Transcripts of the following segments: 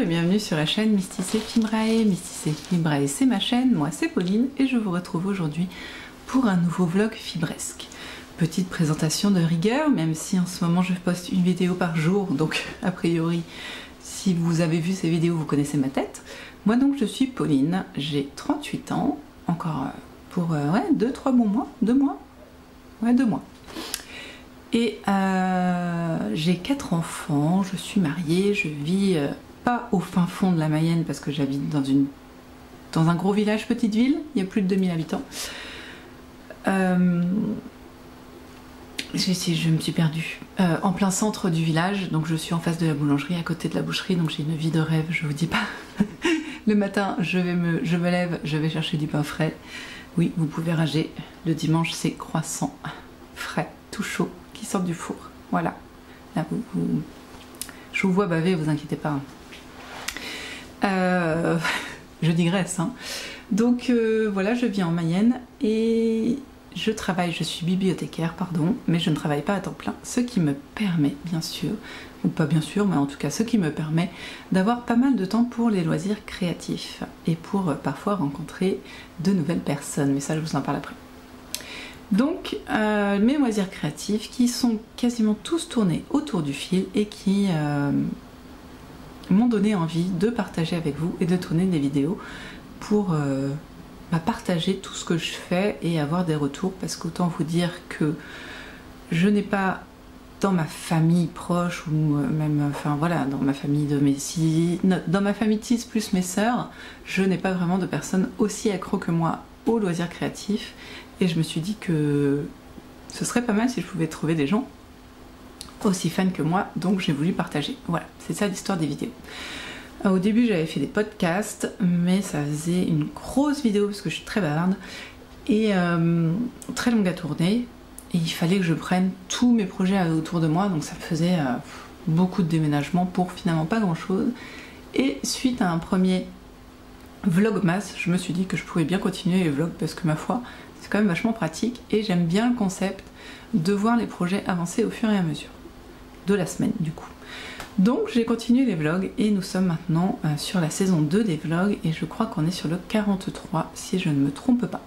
et bienvenue sur la chaîne Mysticé Fimbrae. Mysticé Fimbrae, c'est ma chaîne, moi c'est Pauline et je vous retrouve aujourd'hui pour un nouveau vlog fibresque. Petite présentation de rigueur, même si en ce moment je poste une vidéo par jour, donc a priori si vous avez vu ces vidéos vous connaissez ma tête. Moi donc je suis Pauline, j'ai 38 ans, encore pour 2-3 bons mois, 2 mois, ouais 2 mois. Et j'ai 4 enfants, je suis mariée, je vis pas au fin fond de la Mayenne parce que j'habite dans un gros village, petite ville, il y a plus de 2000 habitants. Je me suis perdue. En plein centre du village, donc je suis en face de la boulangerie, à côté de la boucherie, donc j'ai une vie de rêve, je vous dis pas. Le matin, je me lève, je vais chercher du pain frais. Oui, vous pouvez rager. Le dimanche, c'est croissant frais, tout chaud, qui sortent du four. Voilà. Là, je vous vois baver, vous inquiétez pas. Je digresse. Hein. Donc voilà, je vis en Mayenne et je travaille, je suis bibliothécaire, pardon, mais je ne travaille pas à temps plein. Ce qui me permet, bien sûr, ou pas bien sûr, mais en tout cas ce qui me permet d'avoir pas mal de temps pour les loisirs créatifs et pour parfois rencontrer de nouvelles personnes. Mais ça, je vous en parle après. Donc mes loisirs créatifs qui sont quasiment tous tournés autour du fil et qui m'ont donné envie de partager avec vous et de tourner des vidéos pour partager tout ce que je fais et avoir des retours, parce qu'autant vous dire que je n'ai pas dans ma famille proche ou même enfin voilà dans ma famille de dans ma famille de 6 plus mes sœurs, je n'ai pas vraiment de personnes aussi accro que moi aux loisirs créatifs. Et je me suis dit que ce serait pas mal si je pouvais trouver des gens aussi fans que moi, donc j'ai voulu partager. Voilà, c'est ça l'histoire des vidéos. Au début j'avais fait des podcasts, mais ça faisait une grosse vidéo parce que je suis très bavarde et très longue à tourner. Et il fallait que je prenne tous mes projets autour de moi, donc ça faisait beaucoup de déménagements pour finalement pas grand chose. Et suite à un premier vlogmas, je me suis dit que je pouvais bien continuer les vlogs parce que ma foi, c'est quand même vachement pratique et j'aime bien le concept de voir les projets avancer au fur et à mesure de la semaine du coup. Donc j'ai continué les vlogs et nous sommes maintenant sur la saison 2 des vlogs et je crois qu'on est sur le 43 si je ne me trompe pas.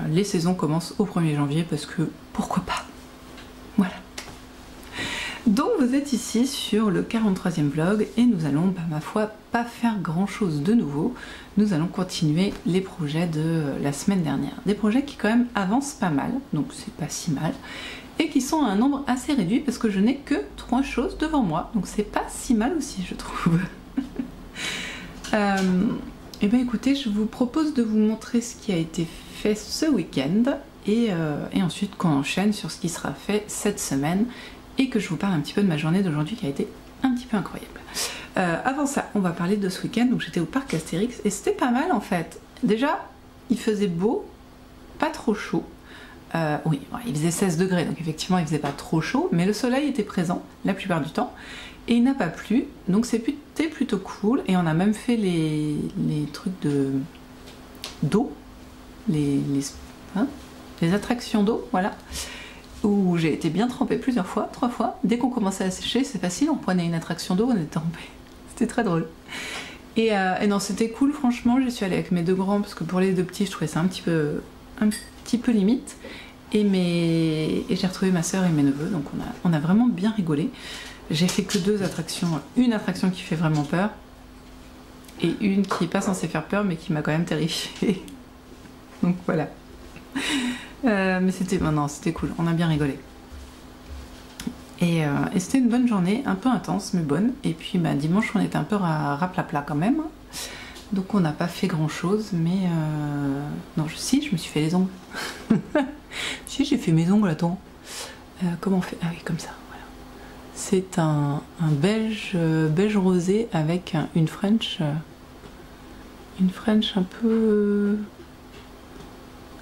Les saisons commencent au 1er janvier parce que pourquoi pas. Voilà. Donc vous êtes ici sur le 43e vlog et nous allons, ma foi, pas faire grand chose de nouveau. Nous allons continuer les projets de la semaine dernière. Des projets qui quand même avancent pas mal, donc c'est pas si mal. Et qui sont à un nombre assez réduit parce que je n'ai que 3 choses devant moi. Donc c'est pas si mal aussi je trouve. Et bien écoutez, je vous propose de vous montrer ce qui a été fait ce week-end. Et ensuite qu'on enchaîne sur ce qui sera fait cette semaine. Et que je vous parle un petit peu de ma journée d'aujourd'hui qui a été un petit peu incroyable. Avant ça, on va parler de ce week-end. Donc j'étais au parc Astérix et c'était pas mal en fait. Déjà, il faisait beau, pas trop chaud. Oui, il faisait 16 degrés, donc effectivement il faisait pas trop chaud, mais le soleil était présent la plupart du temps. Et il n'a pas plu, donc c'était plutôt cool. Et on a même fait les trucs d'eau, les attractions d'eau, voilà. Où j'ai été bien trempée plusieurs fois, 3 fois. Dès qu'on commençait à sécher, c'est facile, on prenait une attraction d'eau, on était trempé. C'était très drôle. Et non, c'était cool, franchement. Je suis allée avec mes 2 grands, parce que pour les 2 petits, je trouvais ça un petit peu limite. Et j'ai retrouvé ma soeur et mes neveux, donc on a vraiment bien rigolé. J'ai fait que 2 attractions. Une attraction qui fait vraiment peur, et une qui n'est pas censée faire peur, mais qui m'a quand même terrifiée. Donc voilà. Mais c'était cool, on a bien rigolé. Et c'était une bonne journée, un peu intense mais bonne. Et puis dimanche on était un peu raplapla quand même. Donc on n'a pas fait grand chose, mais non, si, je me suis fait les ongles. Si, j'ai fait mes ongles, attends. Comment on fait? Ah oui, comme ça, voilà. C'est un beige rosé avec une French un peu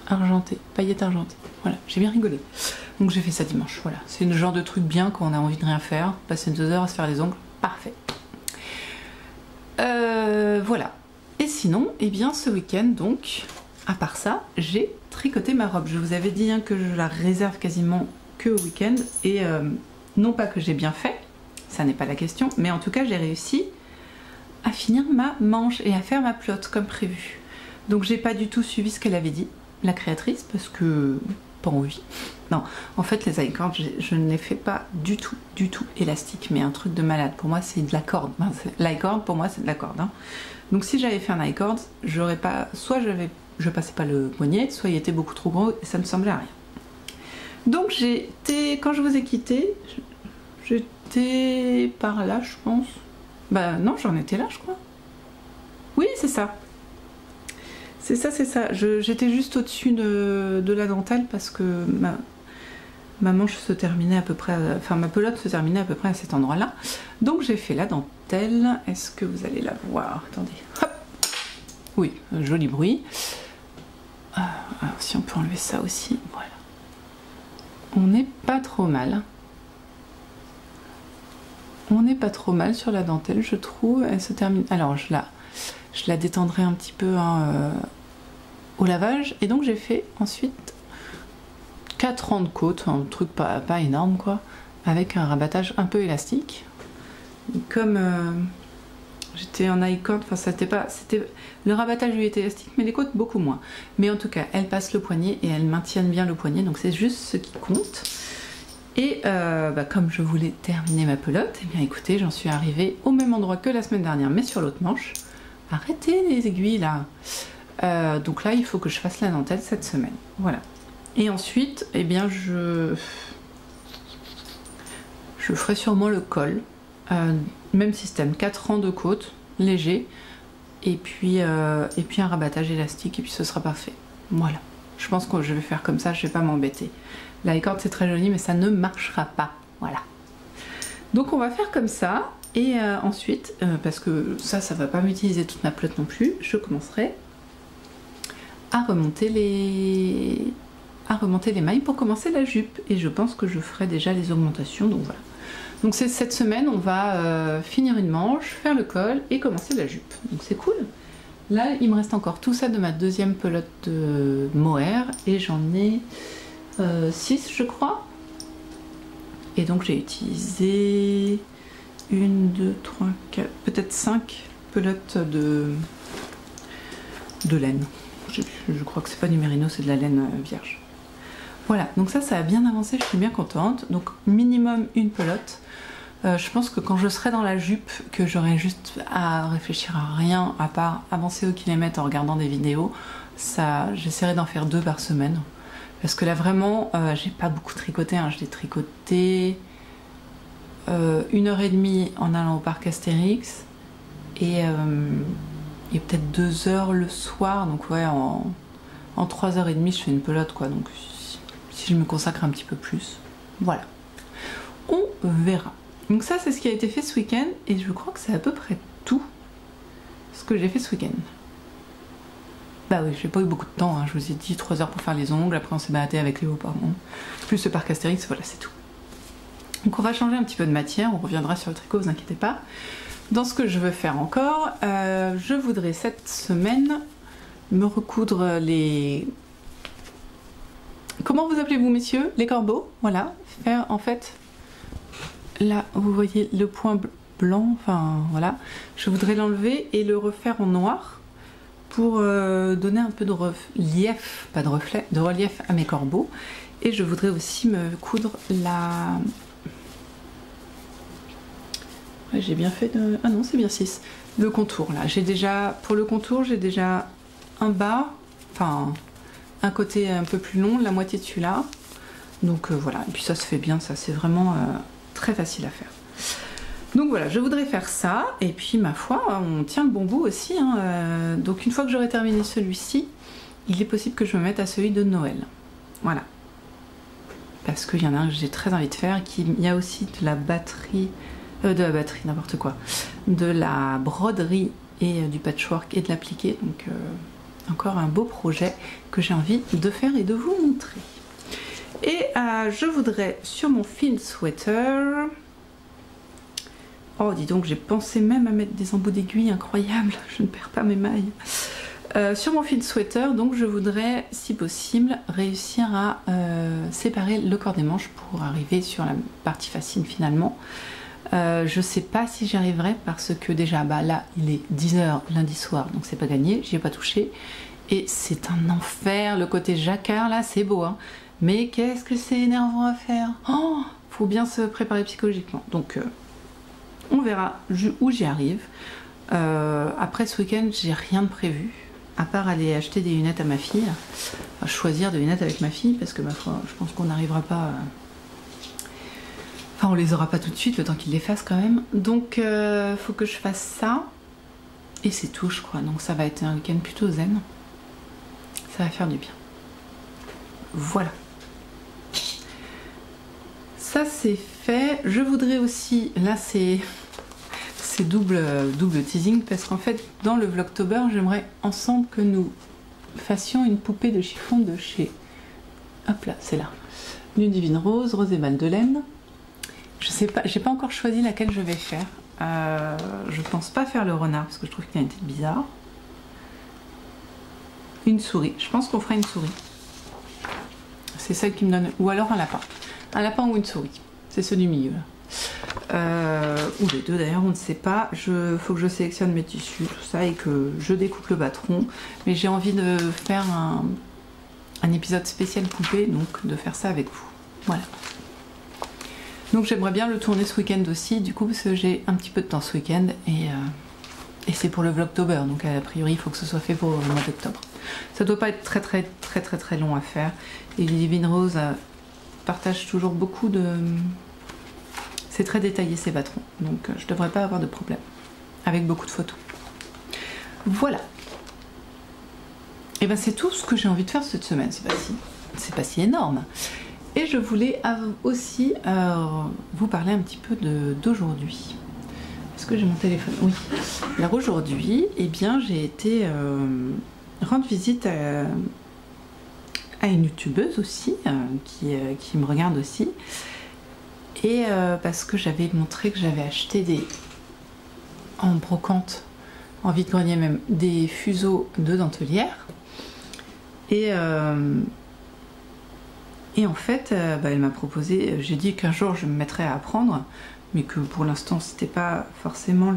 argentée, paillettes argentées. Voilà, j'ai bien rigolé. Donc j'ai fait ça dimanche, voilà. C'est le genre de truc bien quand on a envie de rien faire. Passer 2 heures à se faire les ongles, parfait. Voilà. Et sinon, eh bien ce week-end donc, à part ça, j'ai tricoté ma robe. Je vous avais dit que je la réserve quasiment que au week-end. Et non pas que j'ai bien fait, ça n'est pas la question, mais en tout cas j'ai réussi à finir ma manche et à faire ma pelote comme prévu. Donc j'ai pas du tout suivi ce qu'elle avait dit, la créatrice, parce que pas envie. Non, en fait les I-cords, je ne les fais pas du tout élastique, mais un truc de malade. Pour moi c'est de la corde. Enfin, l'i-cord pour moi c'est de la corde. Hein. Donc si j'avais fait un i-cord, j'aurais pas, soit je passais pas le poignet, soit il était beaucoup trop gros et ça ne semblait à rien. Donc quand je vous ai quitté, j'étais par là, je pense. Bah non, j'en étais là, je crois. Oui, c'est ça. C'est ça. J'étais juste au-dessus de la dentelle parce que ma manche se terminait à peu près, enfin ma pelote se terminait à peu près à cet endroit-là. Donc j'ai fait la dentelle. Est-ce que vous allez la voir? Attendez. Hop. Oui, joli bruit. Alors si on peut enlever ça aussi, voilà. On n'est pas trop mal. On n'est pas trop mal sur la dentelle, je trouve. Elle se termine. Alors je la détendrai un petit peu au lavage. Et donc j'ai fait ensuite 4 rangs de côte, un truc pas énorme quoi, avec un rabattage un peu élastique. Et comme j'étais en i-cord, enfin le rabattage lui était élastique, mais les côtes beaucoup moins. Mais en tout cas, elles passent le poignet et elles maintiennent bien le poignet, donc c'est juste ce qui compte. Et comme je voulais terminer ma pelote, et bien écoutez, j'en suis arrivée au même endroit que la semaine dernière, mais sur l'autre manche. Arrêtez les aiguilles là. Donc là, il faut que je fasse la dentelle cette semaine. Voilà. Et ensuite, eh bien, je ferai sûrement le col. Même système, 4 rangs de côte, léger. Et puis un rabattage élastique, et puis ce sera parfait. Voilà. Je pense que je vais faire comme ça, je vais pas m'embêter. La i-cord c'est très joli, mais ça ne marchera pas. Voilà. Donc on va faire comme ça. Et ensuite, parce que ça va pas m'utiliser toute ma pelote non plus, je commencerai à remonter les mailles pour commencer la jupe. Et je pense que je ferai déjà les augmentations. Donc voilà. Donc cette semaine, on va finir une manche, faire le col et commencer la jupe. Donc c'est cool. Là, il me reste encore tout ça de ma deuxième pelote de mohair et j'en ai 6 je crois. Et donc j'ai utilisé 1, 2, 3, 4, peut-être 5 pelotes de laine. Je crois que c'est pas du mérino, c'est de la laine vierge. Voilà, donc ça a bien avancé, je suis bien contente. Donc minimum une pelote. Je pense que quand je serai dans la jupe, que j'aurai juste à réfléchir à rien à part avancer au kilomètre en regardant des vidéos, j'essaierai d'en faire 2 par semaine. Parce que là vraiment, j'ai pas beaucoup tricoté, hein. Je l'ai tricoté 1h30 en allant au parc Astérix et peut-être 2 heures le soir. Donc ouais, en 3h30 je fais une pelote quoi. Donc si je me consacre un petit peu plus, voilà. On verra. Donc ça c'est ce qui a été fait ce week-end et je crois que c'est à peu près tout ce que j'ai fait ce week-end. Bah oui, j'ai pas eu beaucoup de temps, hein. Je vous ai dit 3 heures pour faire les ongles, après on s'est baladé avec Léo pardon. Plus le parc Astérix, voilà c'est tout. Donc on va changer un petit peu de matière, on reviendra sur le tricot, vous inquiétez pas. Dans ce que je veux faire encore, je voudrais cette semaine me recoudre les... Comment vous appelez-vous messieurs? Les corbeaux, voilà. Faire en fait... Là, vous voyez le point blanc, enfin voilà. Je voudrais l'enlever et le refaire en noir pour donner un peu de relief, pas de reflet, de relief à mes corbeaux. Et je voudrais aussi me coudre la... Ouais, j'ai bien fait de... Ah non, c'est bien 6. Le contour, là. J'ai déjà... Pour le contour, j'ai déjà un bas, enfin un côté un peu plus long, la moitié de celui-là. Donc voilà, et puis ça se fait bien, ça c'est vraiment... très facile à faire. Donc voilà, je voudrais faire ça et puis ma foi on tient le bon bout aussi hein. Donc une fois que j'aurai terminé celui-ci, il est possible que je me mette à celui de Noël. Voilà, parce qu'il y en a un que j'ai très envie de faire, il y a aussi de la batterie n'importe quoi, de la broderie et du patchwork et de l'appliquer. Donc encore un beau projet que j'ai envie de faire et de vous montrer. Et je voudrais sur mon fil sweater, oh dis donc j'ai pensé même à mettre des embouts d'aiguilles, incroyable, je ne perds pas mes mailles. Sur mon fil sweater, donc je voudrais si possible réussir à séparer le corps des manches pour arriver sur la partie facile finalement. Je sais pas si j'y arriverai parce que déjà bah là il est 10 h lundi soir, donc c'est pas gagné, j'y ai pas touché. Et c'est un enfer, le côté jacquard là, c'est beau hein. Mais qu'est-ce que c'est énervant à faire. Oh, faut bien se préparer psychologiquement. Donc on verra où j'y arrive. Après ce week-end, j'ai rien de prévu, à part aller acheter des lunettes à ma fille, enfin, choisir des lunettes avec ma fille, parce que ma foi, je pense qu'on n'arrivera pas... Enfin, on les aura pas tout de suite, le temps qu'il les fasse quand même. Donc, faut que je fasse ça. Et c'est tout, je crois. Donc, ça va être un week-end plutôt zen. Ça va faire du bien. Voilà. Ça, c'est fait. Je voudrais aussi... Là, c'est double teasing, parce qu'en fait, dans le Vlogtober, j'aimerais ensemble que nous fassions une poupée de chiffon de chez... Hop là, c'est là. Ludivine Rose, Rose et Madeleine. Je sais pas, j'ai pas encore choisi laquelle je vais faire. Je pense pas faire le renard parce que je trouve qu'il a une tête bizarre. Une souris, je pense qu'on fera une souris. C'est celle qui me donne... Ou alors un lapin. Un lapin ou une souris. C'est ceux du milieu. Ou les deux d'ailleurs, on ne sait pas. Faut que je sélectionne mes tissus, tout ça, et que je découpe le batteron. Mais j'ai envie de faire un épisode spécial poupée, donc de faire ça avec vous. Voilà. Donc j'aimerais bien le tourner ce week-end aussi, du coup, parce que j'ai un petit peu de temps ce week-end et c'est pour le Vlogtober, donc a priori il faut que ce soit fait pour le mois d'octobre. Ça doit pas être très long à faire. Et Ludivine Rose partage toujours beaucoup de... C'est très détaillé ces patrons, donc je devrais pas avoir de problème, avec beaucoup de photos. Voilà. Et ben c'est tout ce que j'ai envie de faire cette semaine, c'est pas si énorme. Et je voulais aussi vous parler un petit peu d'aujourd'hui. Est-ce que j'ai mon téléphone? Oui. Alors aujourd'hui, eh bien, j'ai été rendre visite à une youtubeuse aussi, qui me regarde aussi. Et parce que j'avais montré que j'avais acheté en brocante, en vide-grenier même, des fuseaux de dentelière. Et en fait, elle m'a proposé, j'ai dit qu'un jour je me mettrais à apprendre, mais que pour l'instant c'était pas forcément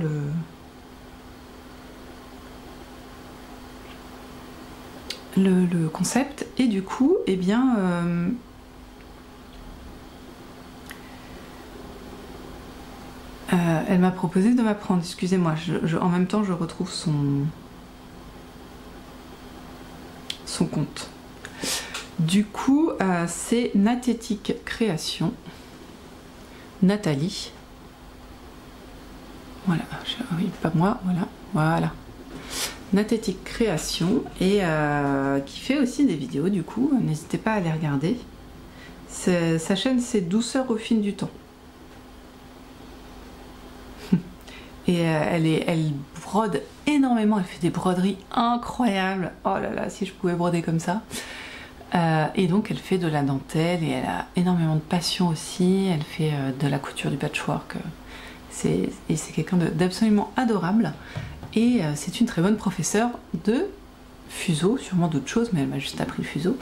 le concept. Et du coup, eh bien, elle m'a proposé de m'apprendre. Excusez-moi, en même temps je retrouve son compte. Du coup, c'est Nathétique Création, Nathalie. Voilà, oui, pas moi, voilà. Nathétique Création, et qui fait aussi des vidéos, du coup, n'hésitez pas à les regarder. Sa chaîne, c'est Douceur au fil du temps. Et elle brode énormément, elle fait des broderies incroyables. Oh là là, si je pouvais broder comme ça. Et donc elle fait de la dentelle et elle a énormément de passion aussi. Elle fait de la couture, du patchwork. Et c'est quelqu'un d'absolument adorable. Et c'est une très bonne professeure de fuseau, sûrement d'autres choses, mais elle m'a juste appris le fuseau.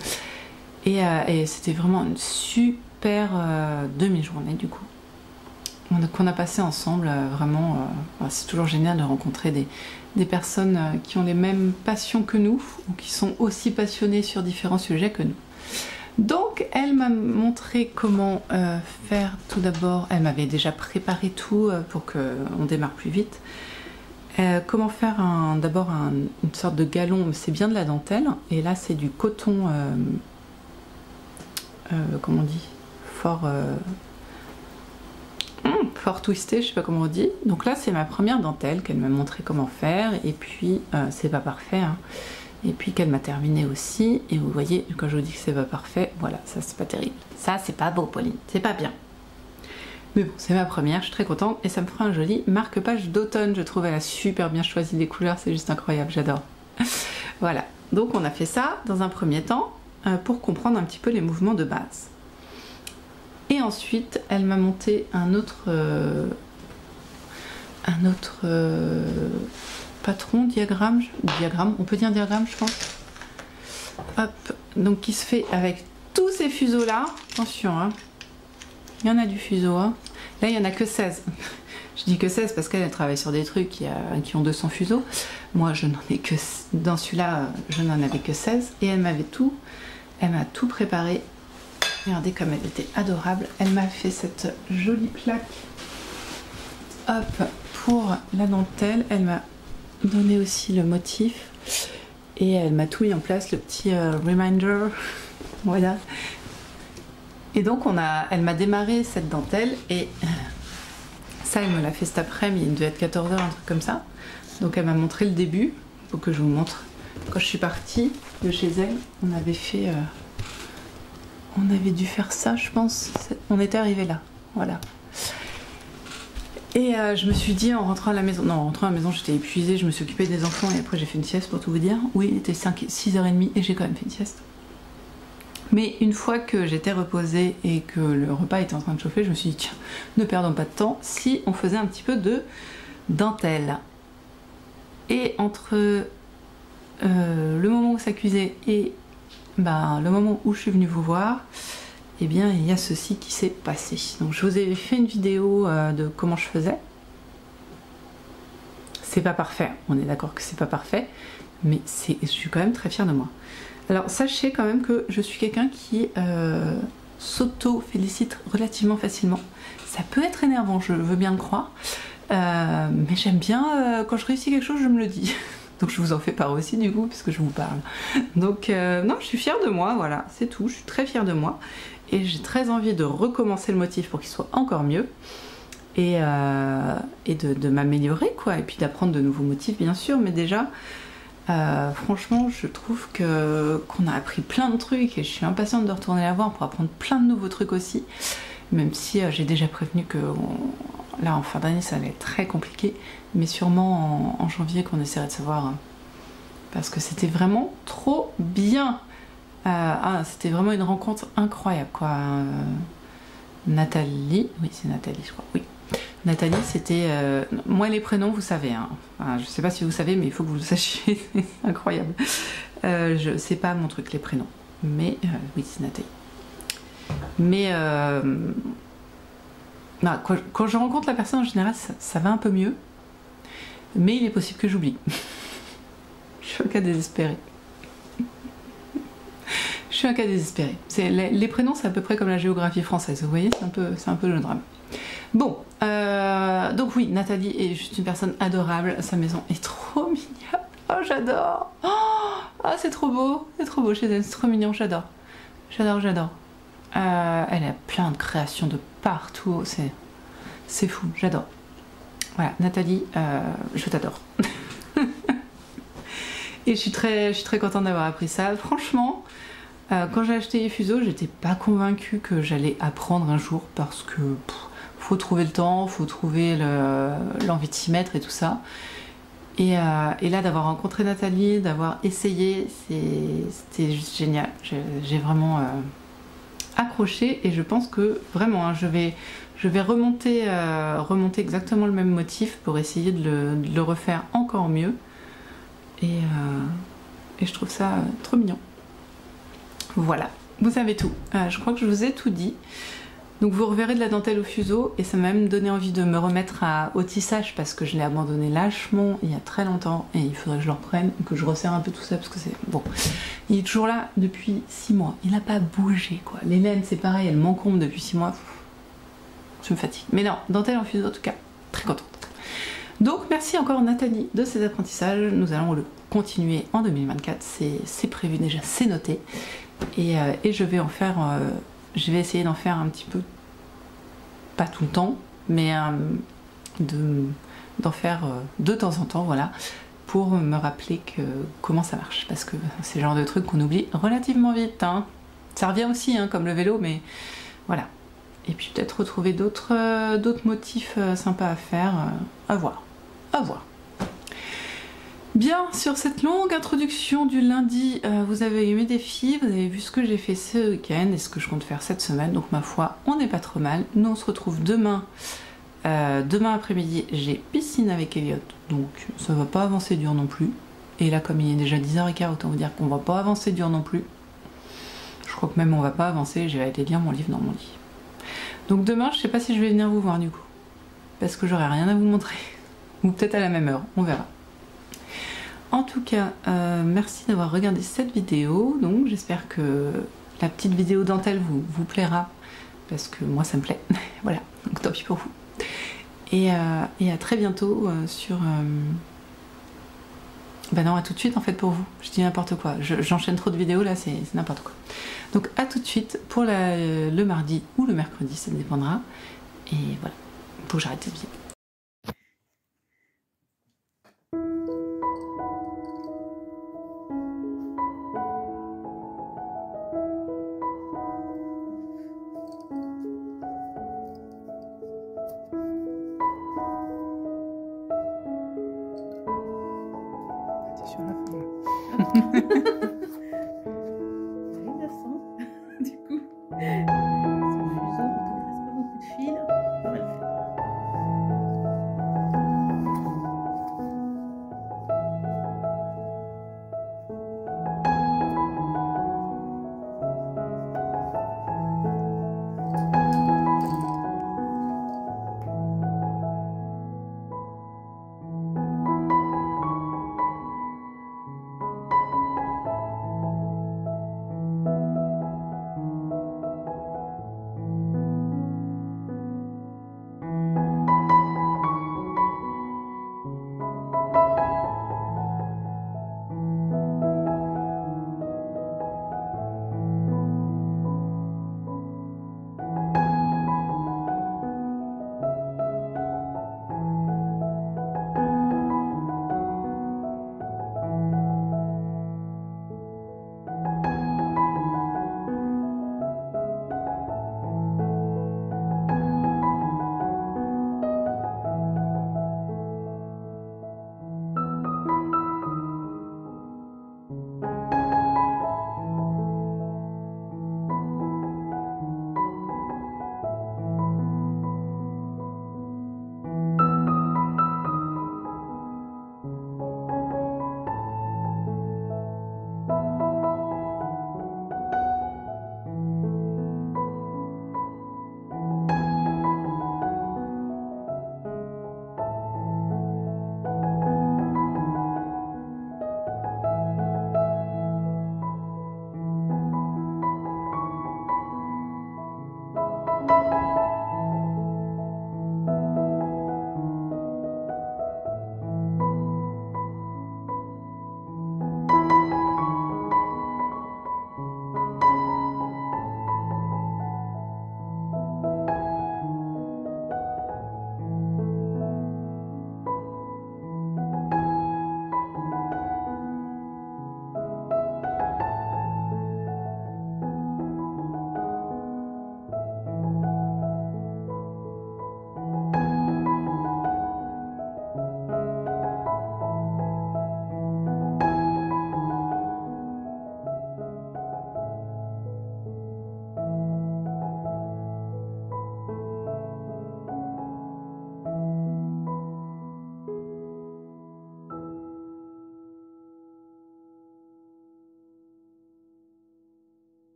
Et c'était vraiment une super demi-journée du coup. Qu'on a passé ensemble, vraiment, c'est toujours génial de rencontrer des personnes qui ont les mêmes passions que nous, ou qui sont aussi passionnées sur différents sujets que nous. Donc elle m'a montré comment faire tout d'abord, elle m'avait déjà préparé tout pour qu'on démarre plus vite. Comment faire d'abord une sorte de galon, c'est bien de la dentelle, et là c'est du coton, comment on dit, fort twisté, je sais pas comment on dit. Donc là c'est ma première dentelle qu'elle m'a montré comment faire, et puis c'est pas parfait hein. Et puis qu'elle m'a terminé aussi, et vous voyez quand je vous dis que c'est pas parfait, voilà, ça c'est pas terrible, ça c'est pas beau Pauline, c'est pas bien, mais bon c'est ma première, je suis très contente, et ça me fera un joli marque-page d'automne, je trouve. Elle a super bien choisi les couleurs, c'est juste incroyable, j'adore. Voilà, donc on a fait ça dans un premier temps pour comprendre un petit peu les mouvements de base. Et ensuite, elle m'a monté un autre patron, diagramme, on peut dire diagramme je pense. Hop, donc qui se fait avec tous ces fuseaux là, attention hein, il y en a du fuseau hein. Là, il n'y en a que 16. Je dis que 16 parce qu'elle travaille sur des trucs qui ont 200 fuseaux. Moi, je n'en ai que... Dans celui-là, je n'en avais que 16. Et elle m'avait tout... Elle m'a tout préparé. Regardez comme elle était adorable. Elle m'a fait cette jolie plaque. Hop, pour la dentelle. Elle m'a donné aussi le motif. Et elle m'a tout mis en place, le petit reminder. Voilà. Et donc, elle m'a démarré cette dentelle. Et ça, elle me l'a fait cet après-midi. Il devait être 14 h, un truc comme ça. Donc, elle m'a montré le début. Il faut que je vous montre. Quand je suis partie de chez elle, on avait fait... on avait dû faire ça, je pense. On était arrivé là. Voilà. Et je me suis dit en rentrant à la maison... Non, en rentrant à la maison, j'étais épuisée. Je me suis occupée des enfants et après, j'ai fait une sieste pour tout vous dire. Oui, il était 6h30 et j'ai quand même fait une sieste. Mais une fois que j'étais reposée et que le repas était en train de chauffer, je me suis dit, tiens, ne perdons pas de temps si on faisait un petit peu de dentelle. Et entre le moment où ça cuisait et le moment où je suis venue vous voir, eh bien, il y a ceci qui s'est passé. Donc, je vous ai fait une vidéo de comment je faisais. C'est pas parfait, on est d'accord que c'est pas parfait, mais je suis quand même très fière de moi. Alors sachez quand même que je suis quelqu'un qui s'auto-félicite relativement facilement. Ça peut être énervant, je veux bien le croire, mais j'aime bien quand je réussis quelque chose, je me le dis. Donc je vous en fais part aussi du coup, puisque je vous parle. Donc non, je suis fière de moi, voilà, c'est tout, je suis très fière de moi. Et j'ai très envie de recommencer le motif pour qu'il soit encore mieux. Et de m'améliorer, quoi. Et puis d'apprendre de nouveaux motifs, bien sûr, mais déjà... franchement, je trouve qu'on a appris plein de trucs et je suis impatiente de retourner la voir pour apprendre plein de nouveaux trucs aussi, même si j'ai déjà prévenu que là en fin d'année ça allait être très compliqué, mais sûrement en janvier qu'on essaierait de savoir, parce que c'était vraiment trop bien. C'était vraiment une rencontre incroyable, quoi. Nathalie, oui c'est Nathalie je crois, oui. Nathalie, c'était... moi, les prénoms, vous savez. Hein. Enfin, je sais pas si vous savez, mais il faut que vous le sachiez. C'est incroyable. C'est pas mon truc, les prénoms. Mais oui, c'est Nathalie. Mais quand je rencontre la personne, en général, ça va un peu mieux. Mais il est possible que j'oublie. Je suis un cas désespéré. Je suis un cas désespéré. Les prénoms, c'est à peu près comme la géographie française. Vous voyez, c'est un peu le drame. Bon, donc oui, Nathalie est juste une personne adorable, sa maison est trop mignonne, oh j'adore, oh c'est trop beau chez elle, c'est trop mignon, j'adore, elle a plein de créations de partout, c'est fou, j'adore. Voilà, Nathalie, je t'adore. Et je suis très contente d'avoir appris ça, franchement. Quand j'ai acheté les fuseaux, j'étais pas convaincue que j'allais apprendre un jour parce que... faut trouver le temps, faut trouver l'envie de s'y mettre et tout ça. Et là, d'avoir rencontré Nathalie, d'avoir essayé, c'était juste génial. J'ai vraiment accroché et je pense que vraiment, hein, je vais remonter exactement le même motif pour essayer de le refaire encore mieux. Et je trouve ça trop mignon. Voilà, vous savez tout. Je crois que je vous ai tout dit. Donc vous reverrez de la dentelle au fuseau et ça m'a même donné envie de me remettre au tissage parce que je l'ai abandonné lâchement il y a très longtemps et il faudrait que je le reprenne, que je resserre un peu tout ça parce que c'est... Bon, il est toujours là depuis 6 mois, il n'a pas bougé quoi. Les laines c'est pareil, elles m'encombrent depuis 6 mois, je me fatigue. Mais non, dentelle en fuseau en tout cas, très contente. Donc merci encore Nathalie de ces apprentissages, nous allons le continuer en 2024, c'est prévu déjà, c'est noté. Et je vais en faire... je vais essayer d'en faire un petit peu, pas tout le temps, mais d'en faire de temps en temps, voilà, pour me rappeler comment ça marche, parce que c'est le genre de truc qu'on oublie relativement vite, hein. Ça revient aussi, hein, comme le vélo, mais voilà. Et puis peut-être retrouver d'autres motifs sympas à faire, à voir, à voir. Bien, sur cette longue introduction du lundi, vous avez aimé des filles, vous avez vu ce que j'ai fait ce week-end et ce que je compte faire cette semaine, donc ma foi, on n'est pas trop mal. Nous on se retrouve demain, demain après-midi, j'ai piscine avec Elliot, donc ça va pas avancer dur non plus. Et là comme il est déjà 10h15, autant vous dire qu'on va pas avancer dur non plus. Je crois que même on va pas avancer, je vais aller lire mon livre dans mon lit. Donc demain, je sais pas si je vais venir vous voir du coup, parce que j'aurai rien à vous montrer, ou peut-être à la même heure, on verra. En tout cas, merci d'avoir regardé cette vidéo. Donc j'espère que la petite vidéo dentelle vous plaira, parce que moi ça me plaît. Voilà, donc tant pis pour vous. Et à très bientôt sur... Bah non, à tout de suite en fait pour vous. Je dis n'importe quoi. J'enchaîne trop de vidéos là, c'est n'importe quoi. Donc à tout de suite pour le mardi ou le mercredi, ça dépendra. Et voilà, faut que j'arrête cette vidéo. Attention à la fin. Du coup, son fuseau, il ne reste pas beaucoup de fil. On va le faire.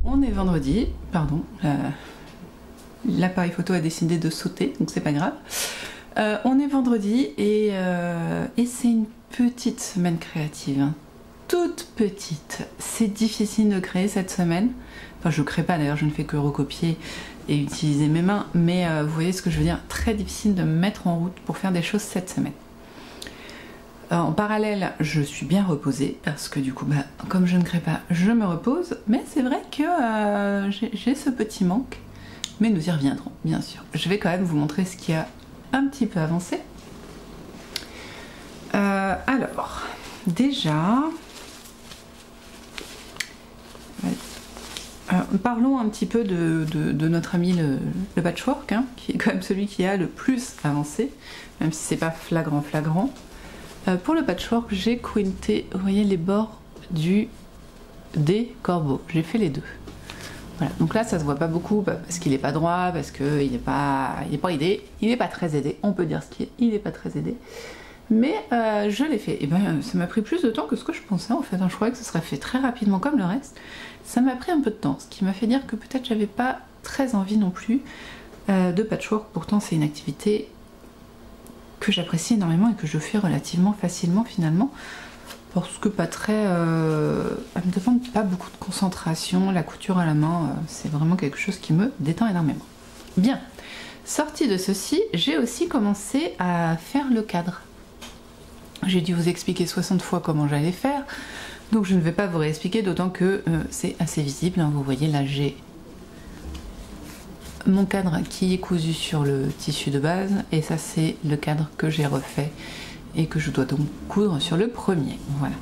On est vendredi, pardon, l'appareil photo a décidé de sauter, donc c'est pas grave. On est vendredi et c'est une petite semaine créative, hein. Toute petite. C'est difficile de créer cette semaine. Enfin, je crée pas d'ailleurs, je ne fais que recopier et utiliser mes mains, mais vous voyez ce que je veux dire, très difficile de me mettre en route pour faire des choses cette semaine. En parallèle, je suis bien reposée parce que du coup, bah, comme je ne crée pas, je me repose. Mais c'est vrai que j'ai ce petit manque. Mais nous y reviendrons, bien sûr. Je vais quand même vous montrer ce qui a un petit peu avancé. Alors, déjà... parlons un petit peu de notre ami le patchwork, hein, qui est quand même celui qui a le plus avancé, même si c'est pas flagrant. Pour le patchwork, j'ai quinté, vous voyez les bords des corbeaux, j'ai fait les deux. Voilà, donc là ça se voit pas beaucoup parce qu'il est pas droit, parce qu'il n'est pas aidé, il n'est pas très aidé, on peut dire ce qu'il est, il n'est pas très aidé. mais je l'ai fait. Et ben ça m'a pris plus de temps que ce que je pensais en fait, hein. Je croyais que ce serait fait très rapidement comme le reste. Ça m'a pris un peu de temps, ce qui m'a fait dire que peut-être j'avais pas très envie non plus de patchwork. Pourtant c'est une activité que j'apprécie énormément et que je fais relativement facilement finalement, parce que pas très... elle me demande pas beaucoup de concentration, la couture à la main, c'est vraiment quelque chose qui me détend énormément. Bien, sortie de ceci, j'ai aussi commencé à faire le cadre. J'ai dû vous expliquer 60 fois comment j'allais faire, donc je ne vais pas vous réexpliquer, d'autant que c'est assez visible, hein. Vous voyez là j'ai mon cadre qui est cousu sur le tissu de base, et ça c'est le cadre que j'ai refait et que je dois donc coudre sur le premier. Voilà.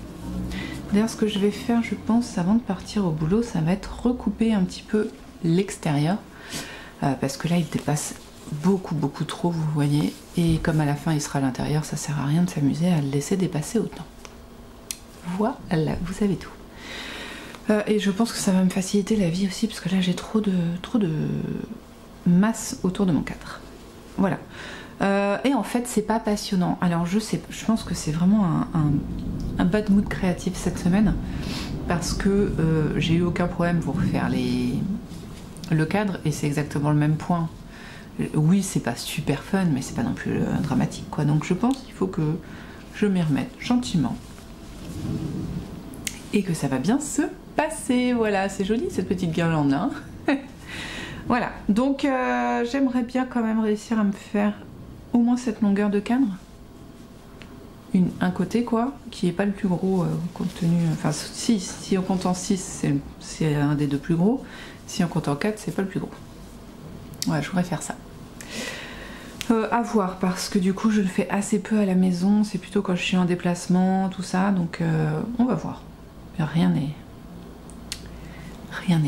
D'ailleurs ce que je vais faire, je pense, avant de partir au boulot, ça va être recouper un petit peu l'extérieur, parce que là il dépasse beaucoup trop, vous voyez, et comme à la fin il sera à l'intérieur, ça sert à rien de s'amuser à le laisser dépasser autant. Voilà, vous savez tout. Et je pense que ça va me faciliter la vie aussi, parce que là j'ai trop de masse autour de mon cadre. Voilà. Et en fait c'est pas passionnant. Alors je pense que c'est vraiment un bad mood créatif cette semaine, parce que j'ai eu aucun problème pour faire le cadre, et c'est exactement le même point. Oui, c'est pas super fun, mais c'est pas non plus dramatique, quoi. Donc je pense qu'il faut que je m'y remette gentiment et que ça va bien se passer. Voilà, c'est joli cette petite guirlande là, hein. Voilà, donc j'aimerais bien quand même réussir à me faire au moins cette longueur de cadre, un côté quoi, qui est pas le plus gros compte tenu, enfin si on compte en 6 c'est un des deux plus gros, si on compte en 4 c'est pas le plus gros. Ouais, je voudrais faire ça. À voir, parce que du coup je le fais assez peu à la maison, c'est plutôt quand je suis en déplacement, tout ça, donc on va voir. Rien n'est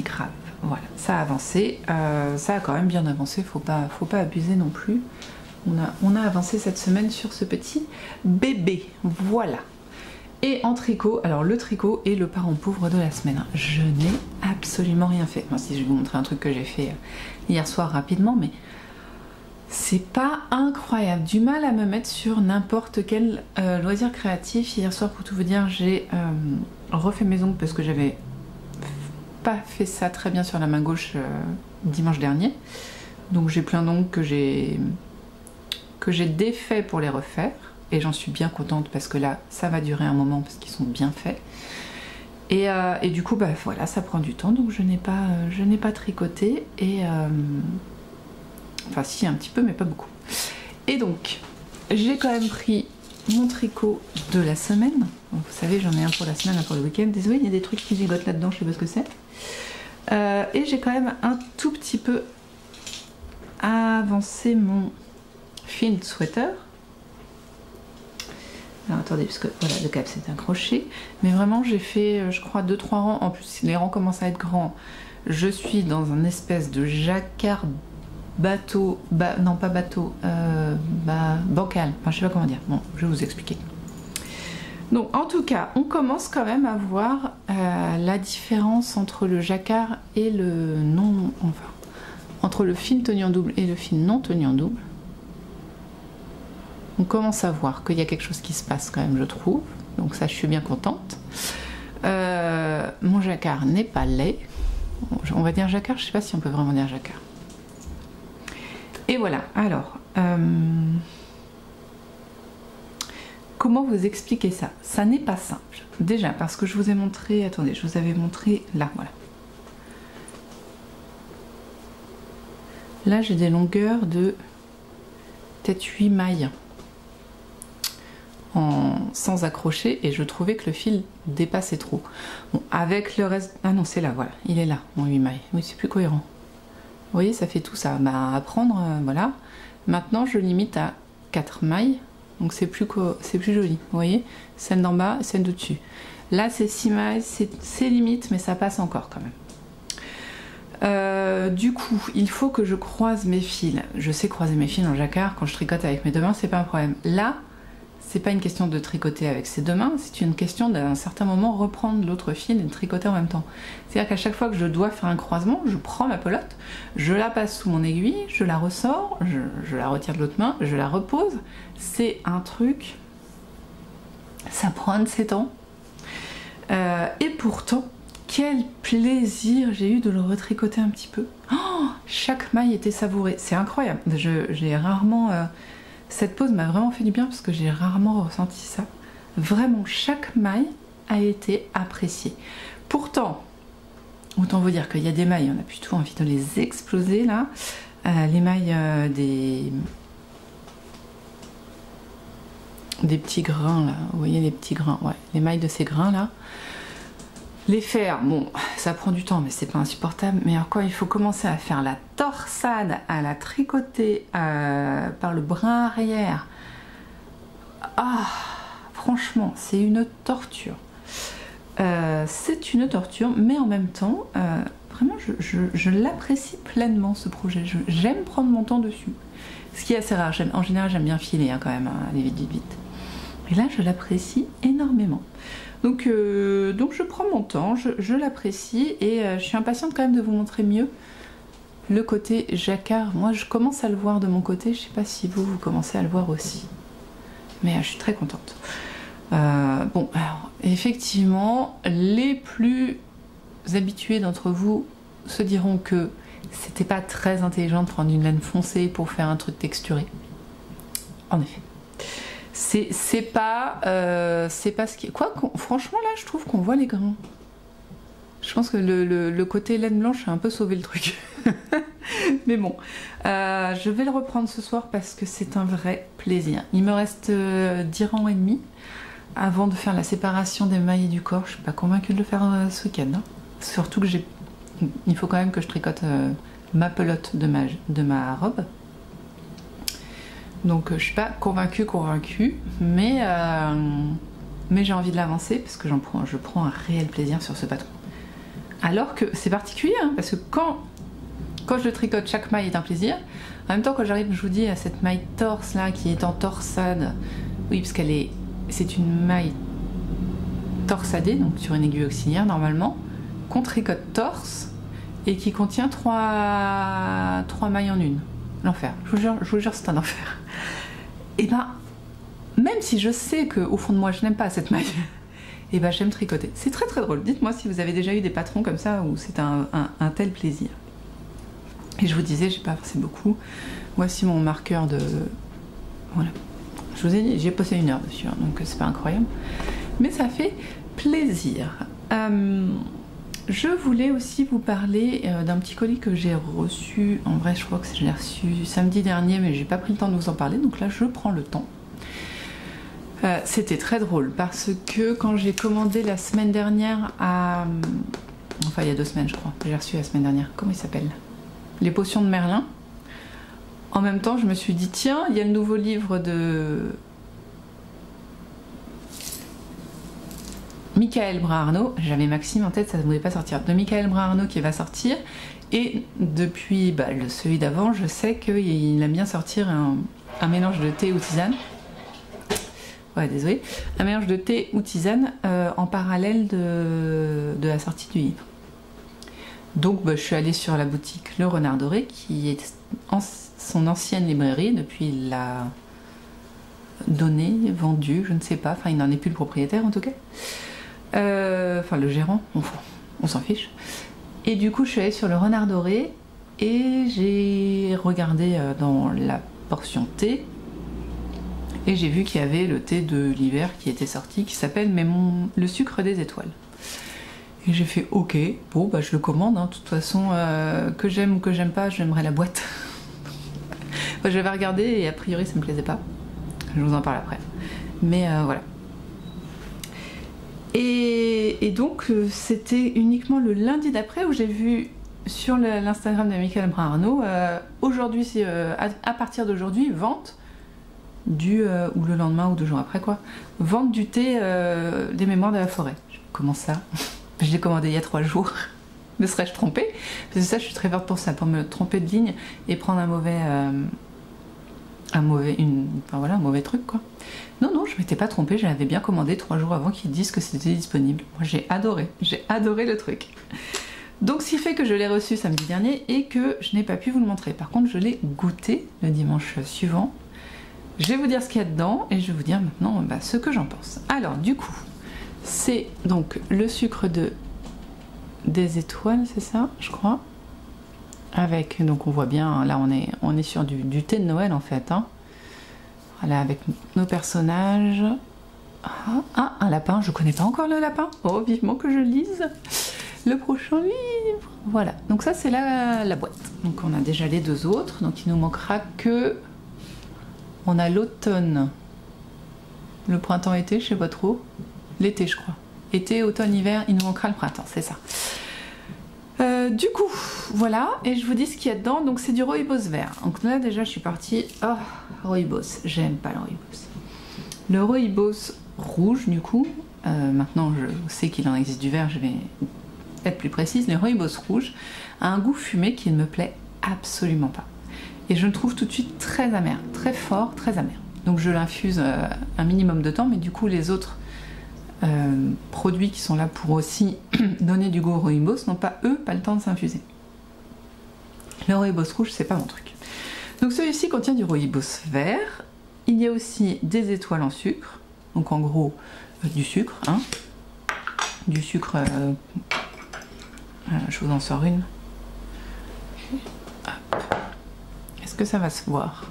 grave. Voilà, ça a avancé, ça a quand même bien avancé, faut pas abuser non plus. On a avancé cette semaine sur ce petit bébé, voilà. Et en tricot, alors le tricot est le parent pauvre de la semaine. Je n'ai absolument rien fait. Enfin, si je vais vous montrer un truc que j'ai fait hier soir rapidement, mais c'est pas incroyable. Du mal à me mettre sur n'importe quel loisir créatif. Hier soir, pour tout vous dire, j'ai refait mes ongles parce que j'avais pas fait ça très bien sur la main gauche dimanche dernier. Donc j'ai plein d'ongles que j'ai défaits pour les refaire. Et j'en suis bien contente parce que là, ça va durer un moment parce qu'ils sont bien faits. Et du coup, bah voilà, ça prend du temps, donc je n'ai pas tricoté. Et enfin si, un petit peu, mais pas beaucoup. Et donc, j'ai quand même pris mon tricot de la semaine. Donc, vous savez, j'en ai un pour la semaine, un pour le week-end. Désolée, il y a des trucs qui gigotent là-dedans, je sais pas ce que c'est. Et j'ai quand même un tout petit peu avancé mon field sweater. Alors attendez, parce que voilà, le cap c'est un crochet, mais vraiment j'ai fait je crois 2-3 rangs, en plus les rangs commencent à être grands. Je suis dans un espèce de jacquard bateau, non pas bateau, bancal, enfin je sais pas comment dire, bon je vais vous expliquer. Donc en tout cas on commence quand même à voir la différence entre le jacquard et le non, enfin entre le fil tenu en double et le fil non tenu en double. On commence à voir qu'il y a quelque chose qui se passe quand même, je trouve. Donc ça, je suis bien contente. Mon jacquard n'est pas laid. On va dire jacquard, je sais pas si on peut vraiment dire jacquard. Et voilà, alors... comment vous expliquer ça? Ça n'est pas simple. Déjà, parce que je vous ai montré... Attendez, je vous avais montré... Là, voilà. Là, j'ai des longueurs de peut-être 8 mailles. Sans accrocher, et je trouvais que le fil dépassait trop. Bon, avec le reste... Ah non, c'est là, voilà. Il est là, mon 8 mailles. Oui, c'est plus cohérent. Vous voyez, ça fait tout ça. Bah, à prendre, voilà. Maintenant, je limite à 4 mailles. Donc, c'est plus joli. Vous voyez, celle d'en bas, celle de dessus. Là, c'est 6 mailles. C'est limite, mais ça passe encore quand même. Du coup, il faut que je croise mes fils. Je sais croiser mes fils en jacquard. Quand je tricote avec mes deux mains, c'est pas un problème. Là, c'est pas une question de tricoter avec ses deux mains, c'est une question d'un certain moment reprendre l'autre fil et de tricoter en même temps. C'est-à-dire qu'à chaque fois que je dois faire un croisement, je prends ma pelote, je la passe sous mon aiguille, je la ressors, je la retire de l'autre main, je la repose. C'est un truc Ça prend un de ses temps. Et pourtant, quel plaisir j'ai eu de le retricoter un petit peu. Oh, chaque maille était savourée, c'est incroyable. J'ai rarement... cette pause m'a vraiment fait du bien parce que j'ai rarement ressenti ça. Vraiment, chaque maille a été appréciée. Pourtant, autant vous dire qu'il y a des mailles, on a plutôt envie de les exploser là. Les mailles des petits grains là, vous voyez les petits grains, ouais, les mailles de ces grains là. Les faire, bon, ça prend du temps, mais c'est pas insupportable. Mais alors quand il faut commencer à faire la torsade, à la tricoter par le brin arrière, ah, franchement, c'est une torture. C'est une torture, mais en même temps, vraiment, je l'apprécie pleinement ce projet. J'aime prendre mon temps dessus. Ce qui est assez rare. En général, j'aime bien filer hein, quand même, hein, aller vite, vite, vite. Et là, je l'apprécie énormément. Donc je prends mon temps, je l'apprécie et je suis impatiente quand même de vous montrer mieux le côté jacquard. Moi, je commence à le voir de mon côté. Je sais pas si vous commencez à le voir aussi. Mais je suis très contente. Bon, alors, effectivement, les plus habitués d'entre vous se diront que c'était pas très intelligent de prendre une laine foncée pour faire un truc texturé. En effet. C'est pas ce qui... Quoi, franchement, là, je trouve qu'on voit les grains. Je pense que le côté laine blanche a un peu sauvé le truc. Mais bon, je vais le reprendre ce soir parce que c'est un vrai plaisir. Il me reste 10 rangs et demi avant de faire la séparation des mailles et du corps. Je suis pas convaincue de le faire ce week-end. Hein. Surtout que il faut quand même que je tricote ma pelote de ma robe. Donc je suis pas convaincue, mais j'ai envie de l'avancer parce que je prends un réel plaisir sur ce patron. Alors que c'est particulier, hein, parce que quand je le tricote, chaque maille est un plaisir. En même temps, quand j'arrive, je vous dis, à cette maille torse là qui est en torsade, oui, parce c'est une maille torsadée, donc sur une aiguille auxiliaire normalement, qu'on tricote torse et qui contient 3 mailles en une. L'enfer, je vous jure, c'est un enfer. Et ben, même si je sais qu'au fond de moi, je n'aime pas cette maille, et ben j'aime tricoter. C'est très très drôle. Dites-moi si vous avez déjà eu des patrons comme ça où c'est un tel plaisir. Et je vous disais, j'ai pas forcé beaucoup. Voici mon marqueur de... Voilà. Je vous ai dit, j'ai passé 1 heure dessus, hein, donc c'est pas incroyable. Mais ça fait plaisir. Je voulais aussi vous parler d'un petit colis que j'ai reçu. En vrai, je crois que je l'ai reçu samedi dernier, mais j'ai pas pris le temps de vous en parler, donc là, je prends le temps. C'était très drôle parce que quand j'ai commandé la semaine dernière enfin, il y a 2 semaines, je crois, j'ai reçu la semaine dernière. Comment il s'appelle ? Les potions de Merlin. En même temps, je me suis dit, tiens, il y a le nouveau livre de Michael Brun-Arnaud, j'avais Maxime en tête, ça ne voulait pas sortir, de Michael Brun-Arnaud qui va sortir, et depuis celui d'avant, je sais qu'il aime bien sortir un mélange de thé ou tisane, ouais désolé, un mélange de thé ou tisane en parallèle de la sortie du livre. Donc je suis allée sur la boutique Le Renard Doré, qui est son ancienne librairie, depuis il l'a donné, vendu, je ne sais pas, enfin il n'en est plus le propriétaire en tout cas. Enfin le gérant, on s'en fiche. Et du coup je suis allée sur le Renard Doré et j'ai regardé dans la portion thé et j'ai vu qu'il y avait le thé de l'hiver qui était sorti, qui s'appelle le sucre des étoiles. Et j'ai fait ok, bon je le commande, hein. De toute façon que j'aime ou que j'aime pas, j'aimerais la boîte. Enfin, j'avais regardé et a priori ça me plaisait pas. Je vous en parle après. Mais voilà. Et donc c'était uniquement le lundi d'après où j'ai vu sur l'Instagram de Michael Brun-Arnaud, aujourd'hui, à partir d'aujourd'hui, vente du, ou le lendemain ou 2 jours après quoi, vente du thé des mémoires de la forêt. Comment ça? Je l'ai commandé il y a 3 jours. Me serais-je trompée? Parce que ça, je suis très forte pour ça, pour me tromper de ligne et prendre un mauvais truc quoi. Non, je m'étais pas trompée, je l'avais bien commandé 3 jours avant qu'ils disent que c'était disponible. Moi j'ai adoré le truc. Donc ce qui fait que je l'ai reçu samedi dernier et que je n'ai pas pu vous le montrer. Par contre je l'ai goûté le dimanche suivant Je vais vous dire ce qu'il y a dedans et je vais vous dire maintenant ce que j'en pense. Alors du coup, c'est donc le sucre des étoiles, c'est ça, je crois. Avec, donc on voit bien, là on est sur du thé de Noël en fait. Hein. Voilà, avec nos personnages. Ah, un lapin, je connais pas encore le lapin. Oh, vivement que je lise le prochain livre. Voilà, donc ça c'est la boîte. Donc on a déjà les deux autres, donc il nous manquera que... On a l'automne, le printemps-été, je sais pas trop. L'été, je crois. Été, automne, hiver, il nous manquera le printemps, c'est ça. Du coup, voilà, et je vous dis ce qu'il y a dedans. Donc c'est du rooibos vert. Donc là déjà je suis partie. Oh, rooibos, j'aime pas le rooibos. Le rooibos rouge, du coup, maintenant je sais qu'il en existe du vert, je vais être plus précise. Le rooibos rouge a un goût fumé qui ne me plaît absolument pas. Et je le trouve tout de suite très amer, très fort, très amer. Donc je l'infuse un minimum de temps, mais du coup les autres produits qui sont là pour aussi donner du goût au rooibos n'ont pas, eux, pas le temps de s'infuser. Le rooibos rouge, c'est pas mon truc. Donc celui-ci contient du rooibos vert. Il y a aussi des étoiles en sucre. Donc en gros, du sucre. Hein. Du sucre... je vous en sors une. Hop. Est-ce que ça va se voir?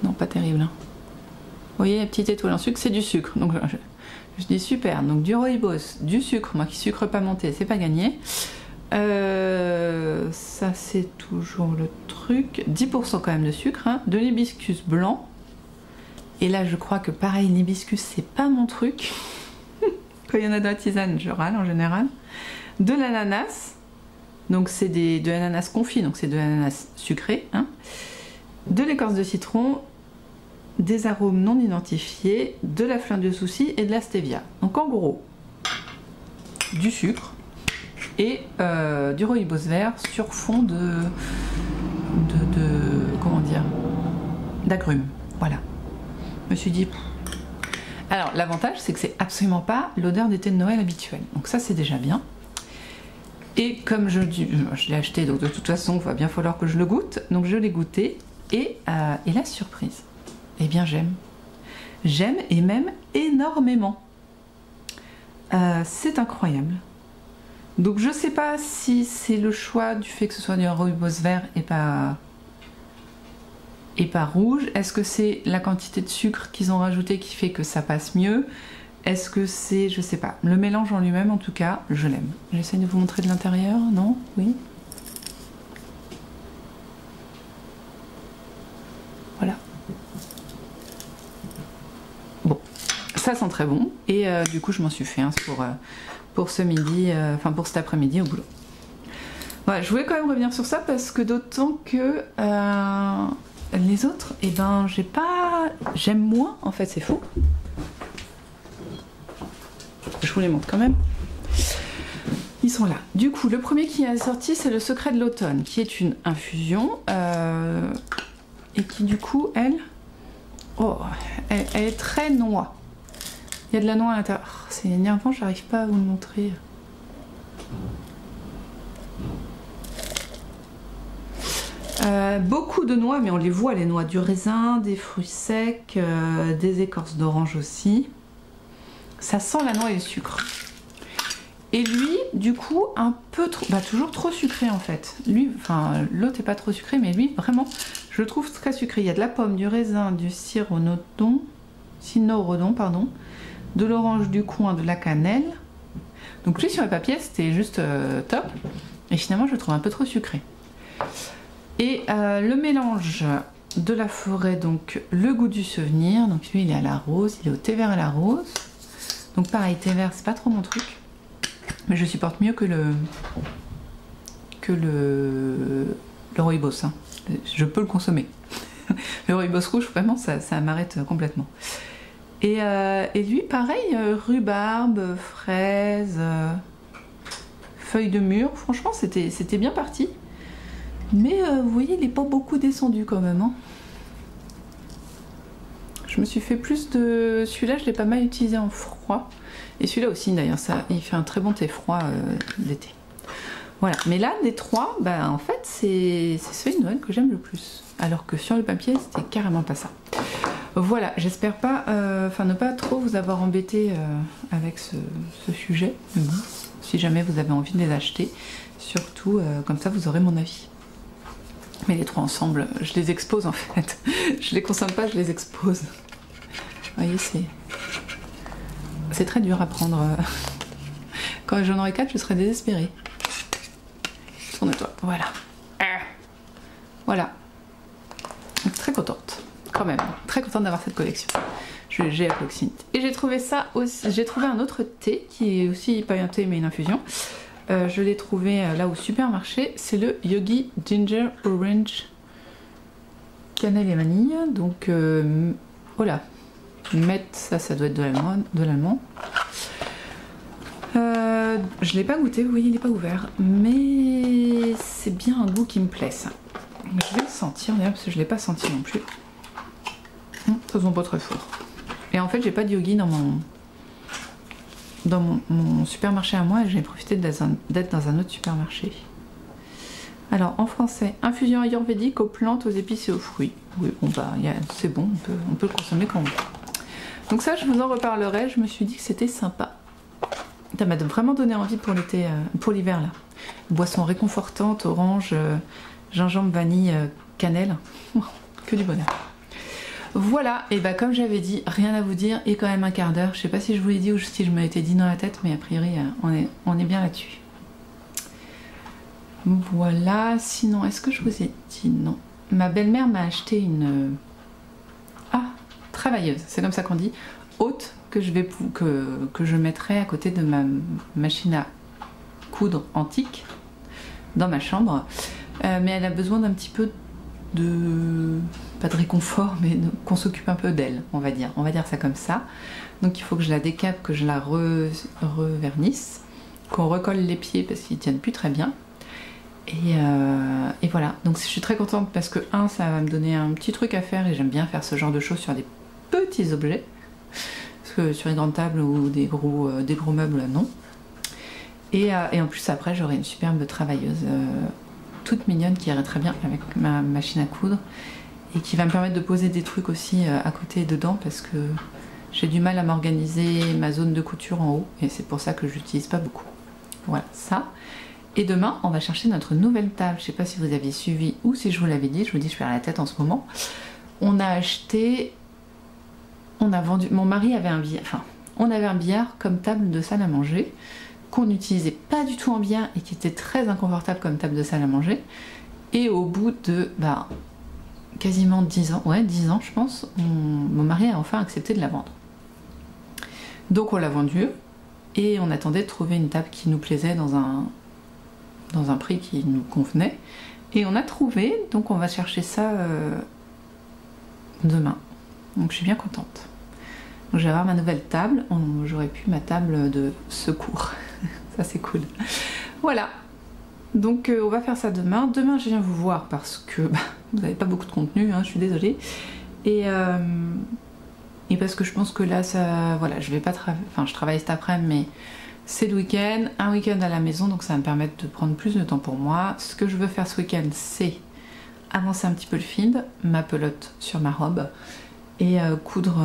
Non, pas terrible. Hein. Vous voyez, la petite étoile en sucre, c'est du sucre. Donc je dis super. Donc du rooibos, du sucre. Moi qui sucre pas monté, c'est pas gagné. Ça c'est toujours le truc. 10% quand même de sucre. Hein. De l'hibiscus blanc. Et là je crois que pareil, l'hibiscus c'est pas mon truc. Quand il y en a dans la tisane, je râle en général. De l'ananas. Donc c'est de l'ananas confit, donc c'est de l'ananas sucré. Hein. De l'écorce de citron, des arômes non identifiés, de la fleur de souci et de la stevia. Donc en gros, du sucre et du rooibos vert sur fond comment dire, d'agrumes. Voilà. Je me suis dit... Alors l'avantage c'est que c'est absolument pas l'odeur des thés de Noël habituels. Donc ça c'est déjà bien. Et comme je l'ai acheté, donc de toute façon, il va bien falloir que je le goûte. Donc je l'ai goûté et la surprise, eh bien j'aime. J'aime et même énormément. C'est incroyable. Donc je sais pas si c'est le choix du fait que ce soit du rooibos vert et pas rouge. Est-ce que c'est la quantité de sucre qu'ils ont rajouté qui fait que ça passe mieux? Est-ce que c'est, je sais pas, le mélange en lui-même en tout cas, je l'aime. J'essaie de vous montrer de l'intérieur, non? Oui. Voilà. Bon, ça sent très bon et du coup je m'en suis fait un pour ce midi, enfin pour cet après-midi au boulot. Voilà, je voulais quand même revenir sur ça parce que d'autant que les autres, eh ben j'aime moins, en fait c'est faux. Je vous les montre quand même. Ils sont là. Du coup, le premier qui est sorti, c'est le secret de l'automne, qui est une infusion et qui du coup, elle est très noix. Il y a de la noix à l'intérieur. Oh, c'est énervant, j'arrive pas à vous le montrer. Beaucoup de noix, mais on les voit, les noix du raisin, des fruits secs, des écorces d'orange aussi. Ça sent la noix et le sucre. Et lui, du coup, un peu trop... Bah, toujours trop sucré, en fait. Lui, enfin, l'autre est pas trop sucré, mais lui, vraiment, je le trouve très sucré. Il y a de la pomme, du raisin, du cynorhodon, pardon, de l'orange, du coin, de la cannelle. Donc lui, sur le papier, c'était juste top. Et finalement, je le trouve un peu trop sucré. Et le mélange de la forêt, donc le goût du souvenir. Donc lui, il est à la rose, il est au thé vert à la rose. Donc pareil, thé vert, c'est pas trop mon truc. Mais je supporte mieux que le rooibos. Hein. Je peux le consommer. Le rooibos rouge, vraiment, ça m'arrête complètement. Et lui, pareil, rhubarbe, fraise, feuilles de mûre. Franchement, c'était bien parti. Mais vous voyez, il n'est pas beaucoup descendu quand même. Hein. Je me suis fait plus de... Celui-là, je l'ai pas mal utilisé en froid. Et celui-là aussi, d'ailleurs, il fait un très bon thé froid d'été. Voilà, mais là, des trois, bah, en fait, c'est celui de Noël que j'aime le plus. Alors que sur le papier, c'était carrément pas ça. Voilà, j'espère pas, ne pas trop vous avoir embêté avec ce sujet. Si jamais vous avez envie de les acheter, surtout comme ça vous aurez mon avis. Mais les trois ensemble, je les expose en fait. Je les consomme pas, je les expose. Vous voyez, c'est très dur à prendre. Quand j'en aurais 4, je serais désespérée. Tourne-toi, voilà. Voilà. Très contente. Quand même, très contente d'avoir cette collection. J'ai la proximité. Et j'ai trouvé ça aussi. J'ai trouvé un autre thé qui est aussi pas un thé mais une infusion. Je l'ai trouvé là au supermarché. C'est le Yogi Ginger Orange Cannelle et Vanille. Donc voilà. Ça doit être de l'allemand. Je l'ai pas goûté, vous voyez, il n'est pas ouvert. Mais c'est bien un goût qui me plaît ça. Je vais le sentir d'ailleurs parce que je l'ai pas senti non plus. Ça sent pas très fort. Et en fait, j'ai pas de yogi dans mon supermarché à moi et j'ai profité d'être dans un autre supermarché. Alors, en français, infusion ayurvédique aux plantes, aux épices et aux fruits. Oui, bon bah, c'est bon, on peut le consommer quand on veut. Donc ça, je vous en reparlerai. Je me suis dit que c'était sympa. Ça m'a vraiment donné envie pour l'été, pour l'hiver là. Boisson réconfortante, orange, gingembre, vanille, cannelle. Que du bonheur. Voilà, et bah comme j'avais dit, rien à vous dire, et quand même un quart d'heure. Je sais pas si je vous l'ai dit ou si je me l'étais dit dans la tête, mais a priori on est bien là-dessus. Voilà, sinon est-ce que je vous ai dit non? Ma belle-mère m'a acheté une travailleuse, c'est comme ça qu'on dit, haute que je mettrai à côté de ma machine à coudre antique dans ma chambre. Mais elle a besoin d'un petit peu pas de réconfort, mais qu'on s'occupe un peu d'elle, on va dire ça comme ça. Donc il faut que je la décape, que je la revernisse, qu'on recolle les pieds parce qu'ils tiennent plus très bien. Et voilà, donc je suis très contente parce que ça va me donner un petit truc à faire et j'aime bien faire ce genre de choses sur des petits objets. Parce que sur une grande table ou des gros meubles, non. Et en plus après j'aurai une superbe travailleuse toute mignonne qui irait très bien avec ma machine à coudre et qui va me permettre de poser des trucs aussi à côté et dedans parce que j'ai du mal à m'organiser ma zone de couture en haut et c'est pour ça que je l'utilise pas beaucoup. Voilà ça. Et demain on va chercher notre nouvelle table. Je sais pas si vous aviez suivi ou si je vous l'avais dit, je vous dis je perds la tête en ce moment. On a vendu, mon mari avait on avait un billard comme table de salle à manger qu'on n'utilisait pas du tout en bien et qui était très inconfortable comme table de salle à manger. Et au bout de quasiment 10 ans, 10 ans je pense, mon mari a enfin accepté de la vendre. Donc on l'a vendue et on attendait de trouver une table qui nous plaisait dans un prix qui nous convenait. Et on a trouvé, donc on va chercher ça demain. Donc je suis bien contente. Donc je vais avoir ma nouvelle table, j'aurai plus ma table de secours. Ça c'est cool. Voilà. Donc on va faire ça demain. Demain je viens vous voir parce que vous n'avez pas beaucoup de contenu, je suis désolée. Et parce que je pense que là, voilà, je vais pas je travaille cet après-midi, mais c'est le week-end, un week-end à la maison, donc ça va me permettre de prendre plus de temps pour moi. Ce que je veux faire ce week-end, c'est avancer un petit peu le film, ma pelote sur ma robe et coudre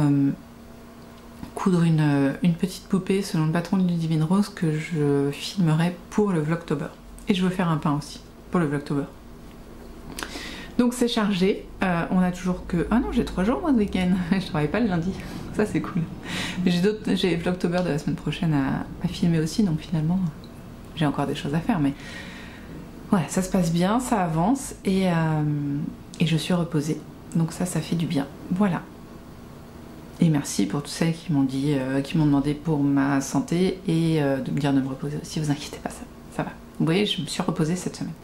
une petite poupée selon le patron de Ludivine Rose que je filmerai pour le Vlogtober. Et je veux faire un pain aussi pour le Vlogtober. Donc c'est chargé, on a toujours que... Ah non, j'ai 3 jours moi de week-end, je travaille pas le lundi, ça c'est cool. Mais j'ai Vlogtober de la semaine prochaine à filmer aussi, donc finalement j'ai encore des choses à faire, mais voilà, ça se passe bien, ça avance et je suis reposée, donc ça fait du bien, voilà. Et merci pour toutes celles qui m'ont dit, qui m'ont demandé pour ma santé et de me dire de me reposer aussi, vous inquiétez pas, ça va. Vous voyez, je me suis reposée cette semaine.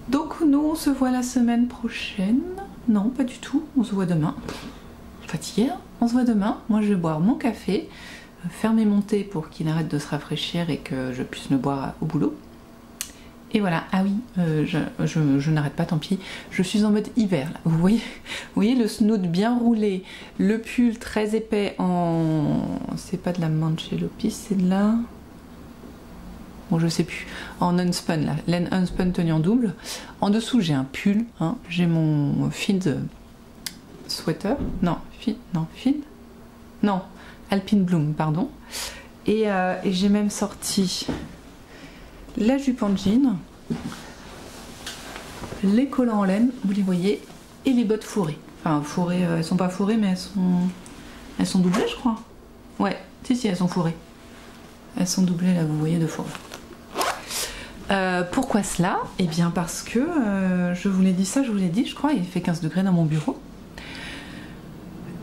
Donc nous on se voit la semaine prochaine. Non, pas du tout, on se voit demain. Fatiguée, hein, on se voit demain. Moi je vais boire mon café, fermer mon thé pour qu'il arrête de se rafraîchir et que je puisse le boire au boulot. Et voilà, ah oui, je n'arrête pas, tant pis. Je suis en mode hiver là, vous voyez le snood bien roulé, le pull très épais en... C'est pas de la Manchego, c'est de la... bon je sais plus, en unspun là, laine unspun tenue en double. En dessous j'ai un pull, hein, j'ai mon Field sweater, non, Alpine Bloom, pardon. Et j'ai même sorti la jupe en jean, les collants en laine, vous les voyez, et les bottes fourrées. Enfin fourrées, elles sont pas fourrées mais elles sont doublées je crois. Ouais, si elles sont fourrées. Elles sont doublées là, vous voyez, de fourrure. Pourquoi cela? Eh bien parce que, je vous l'ai dit ça, je vous l'ai dit, je crois, il fait 15 degrés dans mon bureau.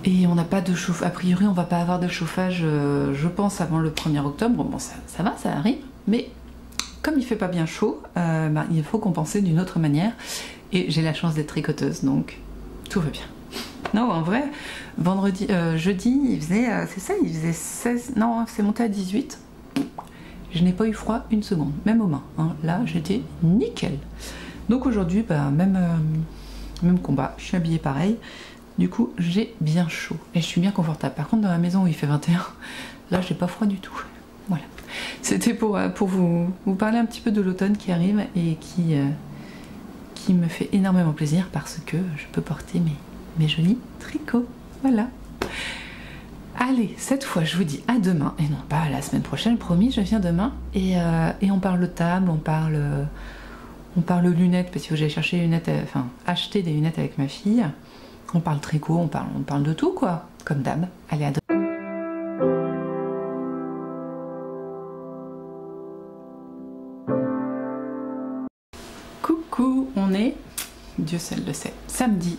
Et on n'a pas de chauffage, a priori on va pas avoir de chauffage, je pense, avant le 1er octobre. Bon, ça va, ça arrive, mais comme il fait pas bien chaud, il faut compenser d'une autre manière. Et j'ai la chance d'être tricoteuse, donc tout va bien. Non, en vrai, jeudi, il faisait, c'est ça, il faisait 16, non, c'est monté à 18. Je n'ai pas eu froid une seconde, même aux mains. Hein. Là, j'étais nickel. Donc aujourd'hui, même combat, je suis habillée pareil. Du coup, j'ai bien chaud et je suis bien confortable. Par contre, dans la maison où il fait 21, là, j'ai pas froid du tout. Voilà. C'était pour vous parler un petit peu de l'automne qui arrive et qui me fait énormément plaisir parce que je peux porter mes jolis tricots. Voilà. Allez, cette fois, je vous dis à demain, et non pas à la semaine prochaine, promis, je viens demain, et on parle table, on parle lunettes, parce que j'ai cherché lunettes, acheter des lunettes avec ma fille, on parle tricot, on parle de tout, quoi, comme d'hab. Allez, à demain. Coucou, on est, Dieu seul le sait, samedi,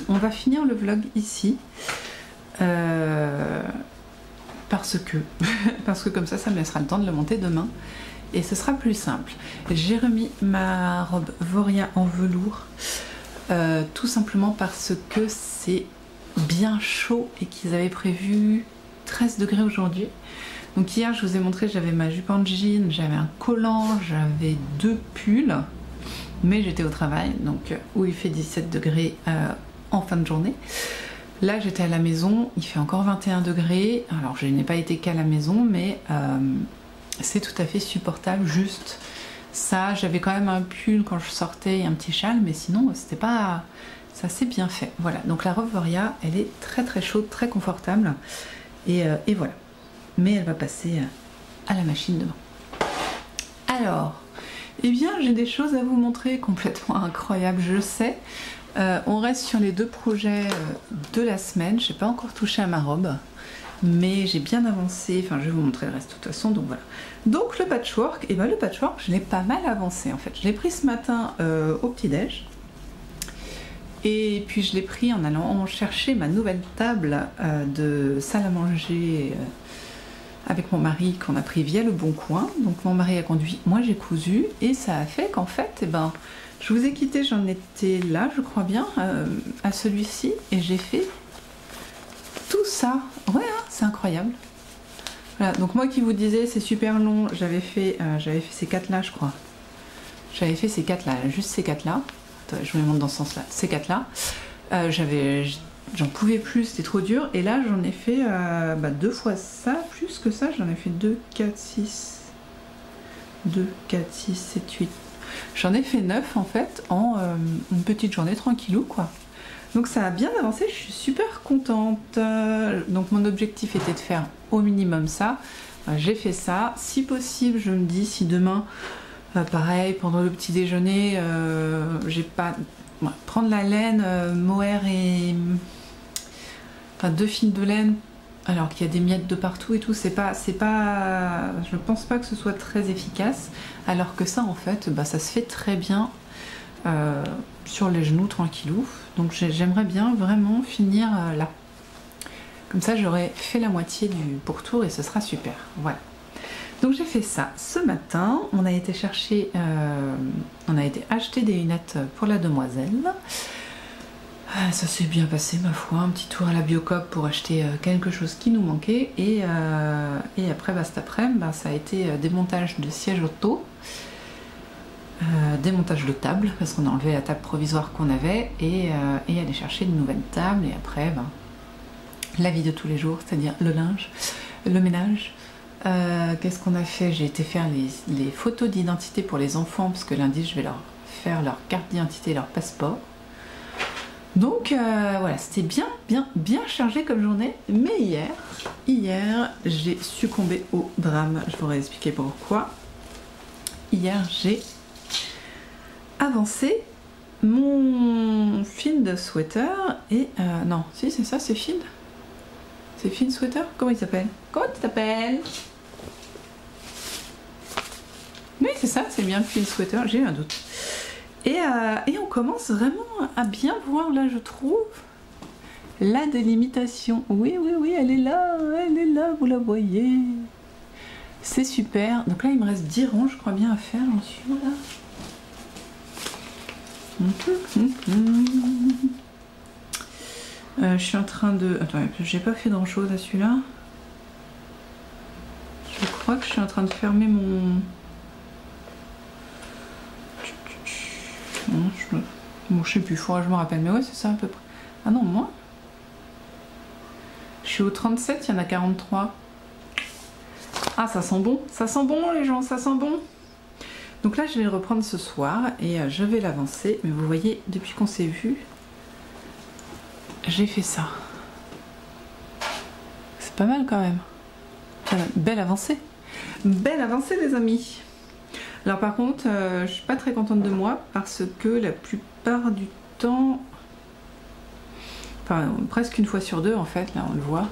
on va finir le vlog ici. Parce que comme ça me laissera le temps de le monter demain et ce sera plus simple. J'ai remis ma robe Voria en velours tout simplement parce que c'est bien chaud et qu'ils avaient prévu 13 degrés aujourd'hui. Donc hier je vous ai montré, j'avais ma jupe en jean, j'avais un collant, j'avais 2 pulls, mais j'étais au travail, donc où il fait 17 degrés en fin de journée. Là j'étais à la maison, il fait encore 21 degrés, alors je n'ai pas été qu'à la maison, mais c'est tout à fait supportable, juste ça. J'avais quand même un pull quand je sortais et un petit châle, mais sinon c'était pas... ça s'est bien fait. Voilà, donc la robe Voria, elle est très très chaude, très confortable, et voilà. Mais elle va passer à la machine demain. Alors, eh bien j'ai des choses à vous montrer complètement incroyables, je sais. On reste sur les 2 projets de la semaine. J'ai pas encore touché à ma robe, mais j'ai bien avancé. Enfin, je vais vous montrer le reste de toute façon. Donc voilà. Donc le patchwork, et ben le patchwork, je l'ai pas mal avancé en fait. Je l'ai pris ce matin au petit-déj, et puis je l'ai pris en allant chercher ma nouvelle table de salle à manger avec mon mari qu'on a pris via Le Bon Coin. Donc mon mari a conduit, moi j'ai cousu, et ça a fait qu'en fait, eh ben je vous ai quitté, j'en étais là, je crois bien, à celui-ci, et j'ai fait tout ça. Ouais, hein, c'est incroyable. Voilà, donc moi qui vous disais, c'est super long, j'avais fait ces 4 là, je crois. J'avais fait ces 4 là, juste ces 4 là. Attends, je vous les montre dans ce sens-là. Ces 4 là. J'en pouvais plus, c'était trop dur. Et là, j'en ai fait 2 fois ça, plus que ça, j'en ai fait 2, 4, 6. 2, 4, 6, 7, 8. J'en ai fait 9 en fait en une petite journée tranquillou quoi. Donc ça a bien avancé, je suis super contente. Donc mon objectif était de faire au minimum ça. J'ai fait ça. Si possible, je me dis si demain, pareil, pendant le petit déjeuner, j'ai pas... Ouais, prendre la laine mohair et... Enfin 2 fils de laine, alors qu'il y a des miettes de partout et tout, c'est pas, je pense pas que ce soit très efficace, alors que ça en fait, ça se fait très bien sur les genoux tranquillou. Donc j'aimerais bien vraiment finir là. Comme ça j'aurais fait la moitié du pourtour et ce sera super. Voilà. Donc j'ai fait ça ce matin. On a été chercher, on a été acheter des lunettes pour la demoiselle. Ça s'est bien passé ma foi, un petit tour à la Biocoop pour acheter quelque chose qui nous manquait, et après cet après-midi ça a été démontage de siège auto, démontage de table parce qu'on a enlevé la table provisoire qu'on avait, et aller chercher de nouvelles tables, et après la vie de tous les jours, c'est-à-dire le linge, le ménage, qu'est-ce qu'on a fait? J'ai été faire les photos d'identité pour les enfants, parce que lundi, je vais leur faire leur carte d'identité et leur passeport. Donc voilà, c'était bien chargé comme journée. Mais hier, j'ai succombé au drame. Je pourrais expliquer pourquoi. Hier, j'ai avancé mon Field Sweater et... non, si c'est ça, c'est Field. C'est Field Sweater? Comment il s'appelle? Comment tu t'appelles? Oui, c'est ça, c'est bien Field Sweater, j'ai eu un doute. Et on commence vraiment à bien voir, là, je trouve, la délimitation. Oui, elle est là, vous la voyez. C'est super. Donc là, il me reste 10 rangs, je crois bien, à faire, j'en suis où, là? Je suis en train de... Attends, j'ai pas fait grand chose à celui-là. Je crois que je suis en train de fermer mon... Bon, je sais plus, faudra que je me rappelle, mais ouais, c'est ça à peu près. Ah non, moi je suis au 37, il y en a 43. Ah, ça sent bon, les gens, ça sent bon. Donc là, je vais le reprendre ce soir et je vais l'avancer. Mais vous voyez, depuis qu'on s'est vu, j'ai fait ça. C'est pas mal quand même. Belle avancée. Belle avancée, les amis. Alors par contre, je suis pas très contente de moi parce que la plupart du temps, enfin presque une fois sur deux en fait, là on le voit.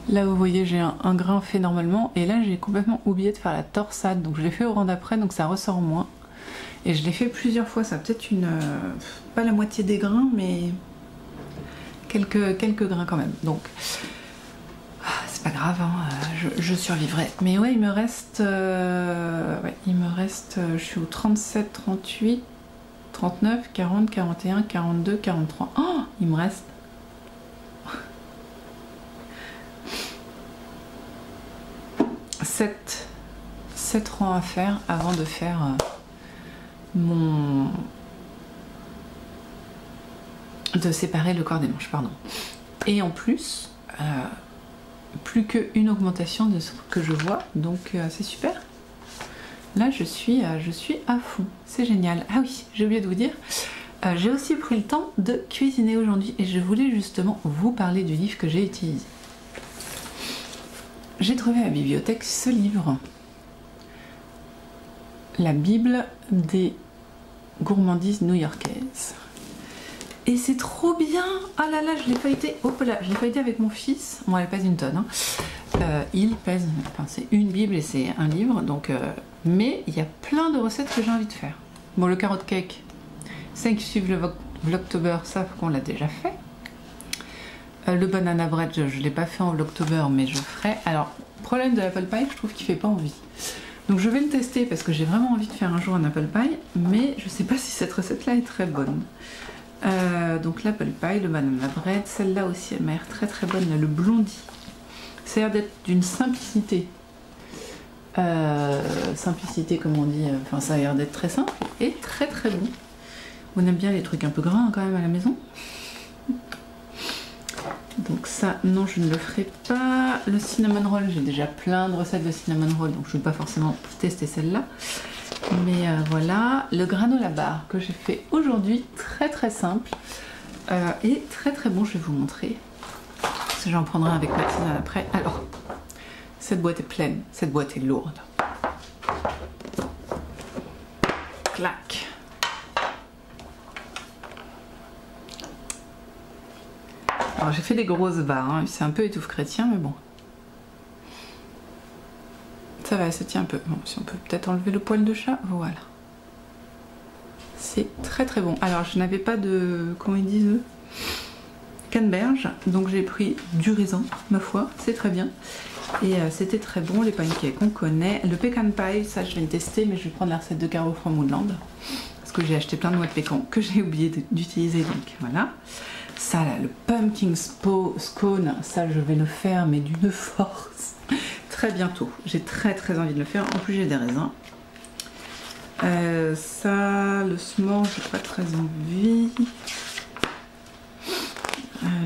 Là vous voyez j'ai un grain fait normalement et là j'ai complètement oublié de faire la torsade, donc je l'ai fait au rang d'après donc ça ressort moins. Et je l'ai fait plusieurs fois, ça a peut-être pas la moitié des grains mais quelques grains quand même. Donc c'est pas grave, hein, je survivrai. Mais ouais, il me reste, je suis au 37, 38, 39, 40, 41, 42, 43. Oh, il me reste 7 rangs à faire avant de faire de séparer le corps des manches, pardon. Et en plus, plus qu'une augmentation de ce que je vois, donc c'est super. Là je suis à fond, c'est génial. Ah oui, j'ai oublié de vous dire, j'ai aussi pris le temps de cuisiner aujourd'hui et je voulais justement vous parler du livre que j'ai utilisé. J'ai trouvé à la bibliothèque ce livre, la Bible des gourmandises new-yorkaises. Et c'est trop bien! Ah là là, je l'ai feuilleté, hop là, je l'ai feuilleté avec mon fils. Bon, elle pèse une tonne, hein. Il pèse, enfin c'est une Bible et c'est un livre, donc... mais il y a plein de recettes que j'ai envie de faire. Bon, le carotte cake, celles qui suivent le Vlogtober savent qu'on l'a déjà fait. Le banana bread, je ne l'ai pas fait en Vlogtober, mais je ferai. Alors, problème de l'apple pie, je trouve qu'il fait pas envie. Donc je vais le tester parce que j'ai vraiment envie de faire un jour un apple pie, mais je sais pas si cette recette-là est très bonne. Donc l'apple pie, le banana bread, celle-là aussi elle m'a l'air très très bonne, le blondie. Ça a l'air d'être d'une simplicité. Simplicité comme on dit, enfin ça a l'air d'être très simple et très très bon. On aime bien les trucs un peu gras quand même à la maison. Donc ça, non je ne le ferai pas. Le cinnamon roll, j'ai déjà plein de recettes de cinnamon roll, donc je ne vais pas forcément tester celle-là. Mais voilà, le granola bar que j'ai fait aujourd'hui, très très simple et très très bon, je vais vous montrer. Parce que j'en prendrai avec Maxine après. Alors, cette boîte est pleine, cette boîte est lourde. Clac. Alors j'ai fait des grosses barres, hein. C'est un peu étouffe chrétien, mais bon. Ça va, ça tient un peu. Bon, si on peut peut-être enlever le poil de chat, voilà. C'est très très bon. Alors je n'avais pas de, comment ils disent eux, canneberge, donc j'ai pris du raisin, ma foi, c'est très bien. Et c'était très bon, les pancakes qu'on connaît. Le pecan pie, ça je vais le tester, mais je vais prendre la recette de Caro from Woodland. Parce que j'ai acheté plein de noix de pécan que j'ai oublié d'utiliser, donc voilà. Ça là, le pumpkin scone, ça je vais le faire, mais d'une force. Très bientôt, j'ai très très envie de le faire. En plus j'ai des raisins. Ça, le s'more, j'ai pas très envie.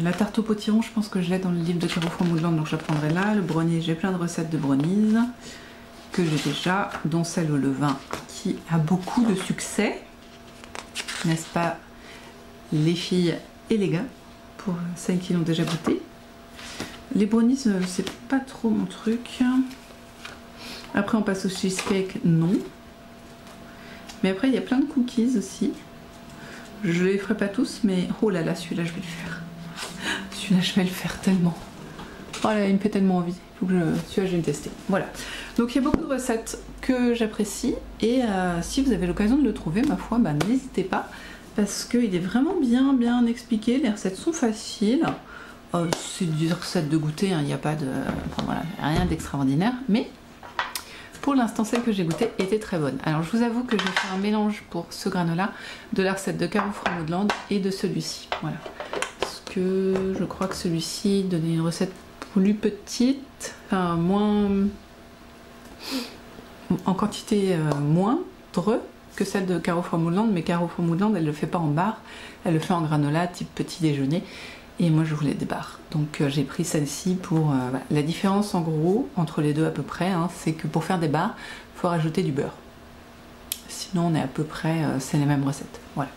La tarte au potiron, je pense que je l'ai dans le livre de Caro Froment-Moudland, donc je la prendrai là. Le brownie, j'ai plein de recettes de brownies que j'ai déjà, dont celle au levain qui a beaucoup de succès, n'est-ce pas les filles et les gars, pour celles qui l'ont déjà goûté. Les brownies, c'est pas trop mon truc. Après on passe au cheesecake, non. Mais après il y a plein de cookies aussi. Je les ferai pas tous, mais oh là là, celui-là je vais le faire. Celui-là je vais le faire tellement. Oh là, il me fait tellement envie. Faut que celui-là je vais le tester. Voilà. Donc il y a beaucoup de recettes que j'apprécie et si vous avez l'occasion de le trouver, ma foi, bah, n'hésitez pas parce qu'il est vraiment bien expliqué. Les recettes sont faciles. C'est des recettes de goûter, hein, il n'y a pas de, enfin, voilà, rien d'extraordinaire, mais pour l'instant celle que j'ai goûtée était très bonne. Alors je vous avoue que je vais faire un mélange pour ce granola de la recette de Caro Froment-Moudland et de celui-ci. Voilà. Parce que je crois que celui-ci donnait une recette plus petite, enfin moins en quantité moindre que celle de Caro Froment-Moudland, mais Caro Froment-Moudland elle le fait pas en barre, elle le fait en granola type petit déjeuner et moi je voulais des barres, donc j'ai pris celle-ci pour voilà. La différence en gros entre les deux à peu près, hein, c'est que pour faire des barres il faut rajouter du beurre, sinon on est à peu près c'est les mêmes recettes. Voilà.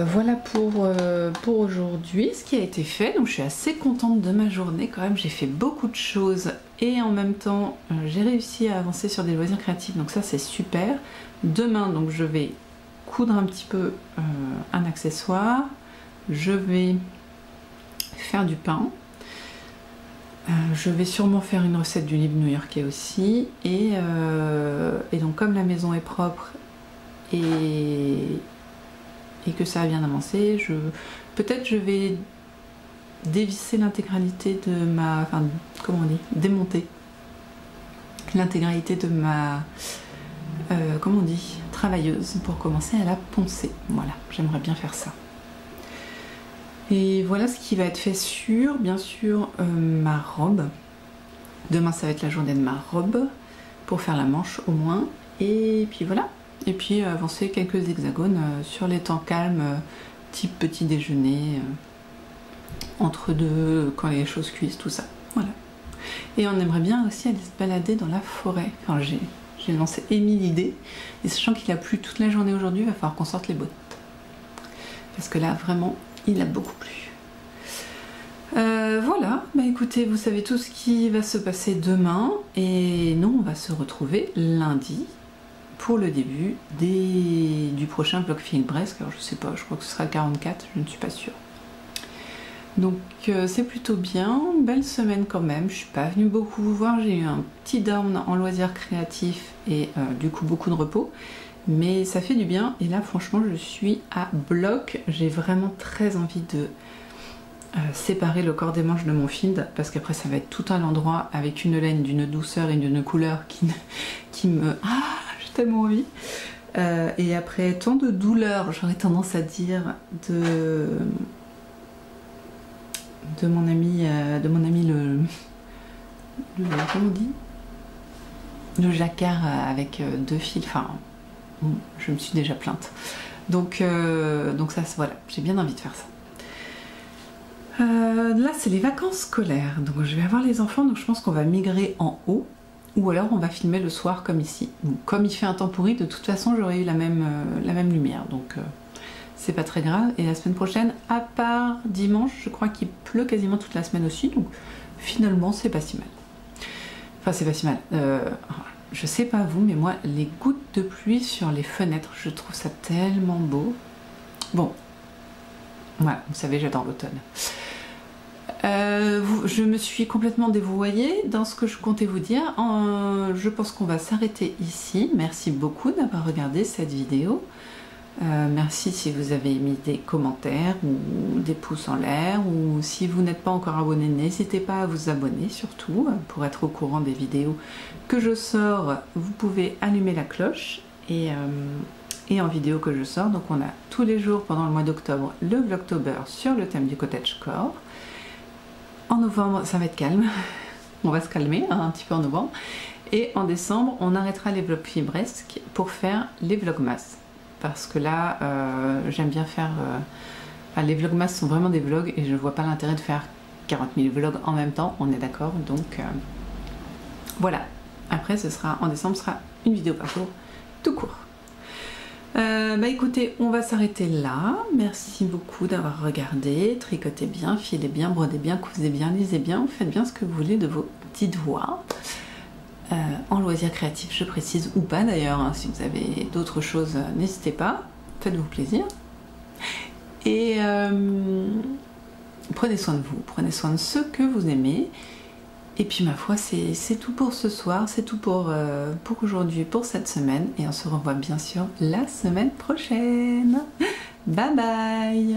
Voilà pour aujourd'hui ce qui a été fait. Donc je suis assez contente de ma journée quand même, j'ai fait beaucoup de choses et en même temps j'ai réussi à avancer sur des loisirs créatifs, donc ça c'est super. Demain donc je vais coudre un petit peu un accessoire, je vais faire du pain, je vais sûrement faire une recette du livre new-yorkais aussi et donc comme la maison est propre et que ça a bien avancé, peut-être je vais dévisser l'intégralité de ma, enfin comment on dit, démonter l'intégralité de ma comment on dit, travailleuse pour commencer à la poncer. Voilà, j'aimerais bien faire ça. Et voilà ce qui va être fait sur, bien sûr, ma robe. Demain ça va être la journée de ma robe pour faire la manche au moins. Et puis voilà. Et puis avancer quelques hexagones sur les temps calmes, type petit déjeuner, entre deux, quand les choses cuisent, tout ça. Voilà. Et on aimerait bien aussi aller se balader dans la forêt. Enfin, j'ai émis l'idée, et sachant qu'il a plu toute la journée aujourd'hui, il va falloir qu'on sorte les bottes. Parce que là, vraiment, il a beaucoup plu. Voilà, bah écoutez, vous savez tout ce qui va se passer demain, et nous, on va se retrouver lundi pour le début du prochain vlog Figues-Bresques. Alors je sais pas, je crois que ce sera 44, je ne suis pas sûre. Donc c'est plutôt bien, belle semaine quand même, je suis pas venue beaucoup vous voir, j'ai eu un petit down en loisirs créatifs et du coup beaucoup de repos, mais ça fait du bien et là franchement je suis à bloc, j'ai vraiment très envie de séparer le corps des manches de mon feed parce qu'après ça va être tout un endroit avec une laine d'une douceur et d'une couleur qui me... Ah, j'ai tellement envie. Et après tant de douleur, j'aurais tendance à dire de mon ami le comment on dit, le jacquard avec deux fils, enfin je me suis déjà plainte, donc ça voilà, j'ai bien envie de faire ça. Là c'est les vacances scolaires, donc je vais avoir les enfants, donc je pense qu'on va migrer en haut ou alors on va filmer le soir comme ici. Donc, comme il fait un temps pourri, de toute façon j'aurais eu la même lumière, donc c'est pas très grave. Et la semaine prochaine, à part dimanche, je crois qu'il pleut quasiment toute la semaine aussi, donc finalement c'est pas si mal. Enfin c'est pas si mal. Je sais pas vous, mais moi les gouttes de pluie sur les fenêtres, je trouve ça tellement beau. Bon, voilà, vous savez j'adore l'automne. Je me suis complètement dévoyée dans ce que je comptais vous dire. Je pense qu'on va s'arrêter ici. Merci beaucoup d'avoir regardé cette vidéo. Merci si vous avez mis des commentaires ou des pouces en l'air, ou si vous n'êtes pas encore abonné, n'hésitez pas à vous abonner surtout pour être au courant des vidéos que je sors. Vous pouvez allumer la cloche et en vidéo que je sors. Donc on a tous les jours pendant le mois d'octobre le Vlogtober sur le thème du cottagecore. En novembre ça va être calme, on va se calmer hein, un petit peu en novembre, et en décembre on arrêtera les vlogs Figues-Bresques pour faire les vlogmas. parce que là j'aime bien faire... les vlogmas sont vraiment des vlogs et je vois pas l'intérêt de faire 40 000 vlogs en même temps, on est d'accord, donc voilà. Après ce sera, en décembre, ce sera une vidéo par jour, tout court. Bah écoutez, on va s'arrêter là. Merci beaucoup d'avoir regardé. Tricotez bien, filez bien, brodez bien, cousez bien, lisez bien, faites bien ce que vous voulez de vos petites voix. En loisirs créatifs, je précise, ou pas d'ailleurs, hein, si vous avez d'autres choses, n'hésitez pas, faites-vous plaisir. Et prenez soin de vous, prenez soin de ceux que vous aimez. Et puis ma foi, c'est tout pour ce soir, c'est tout pour aujourd'hui, pour cette semaine. Et on se revoit bien sûr la semaine prochaine. Bye bye!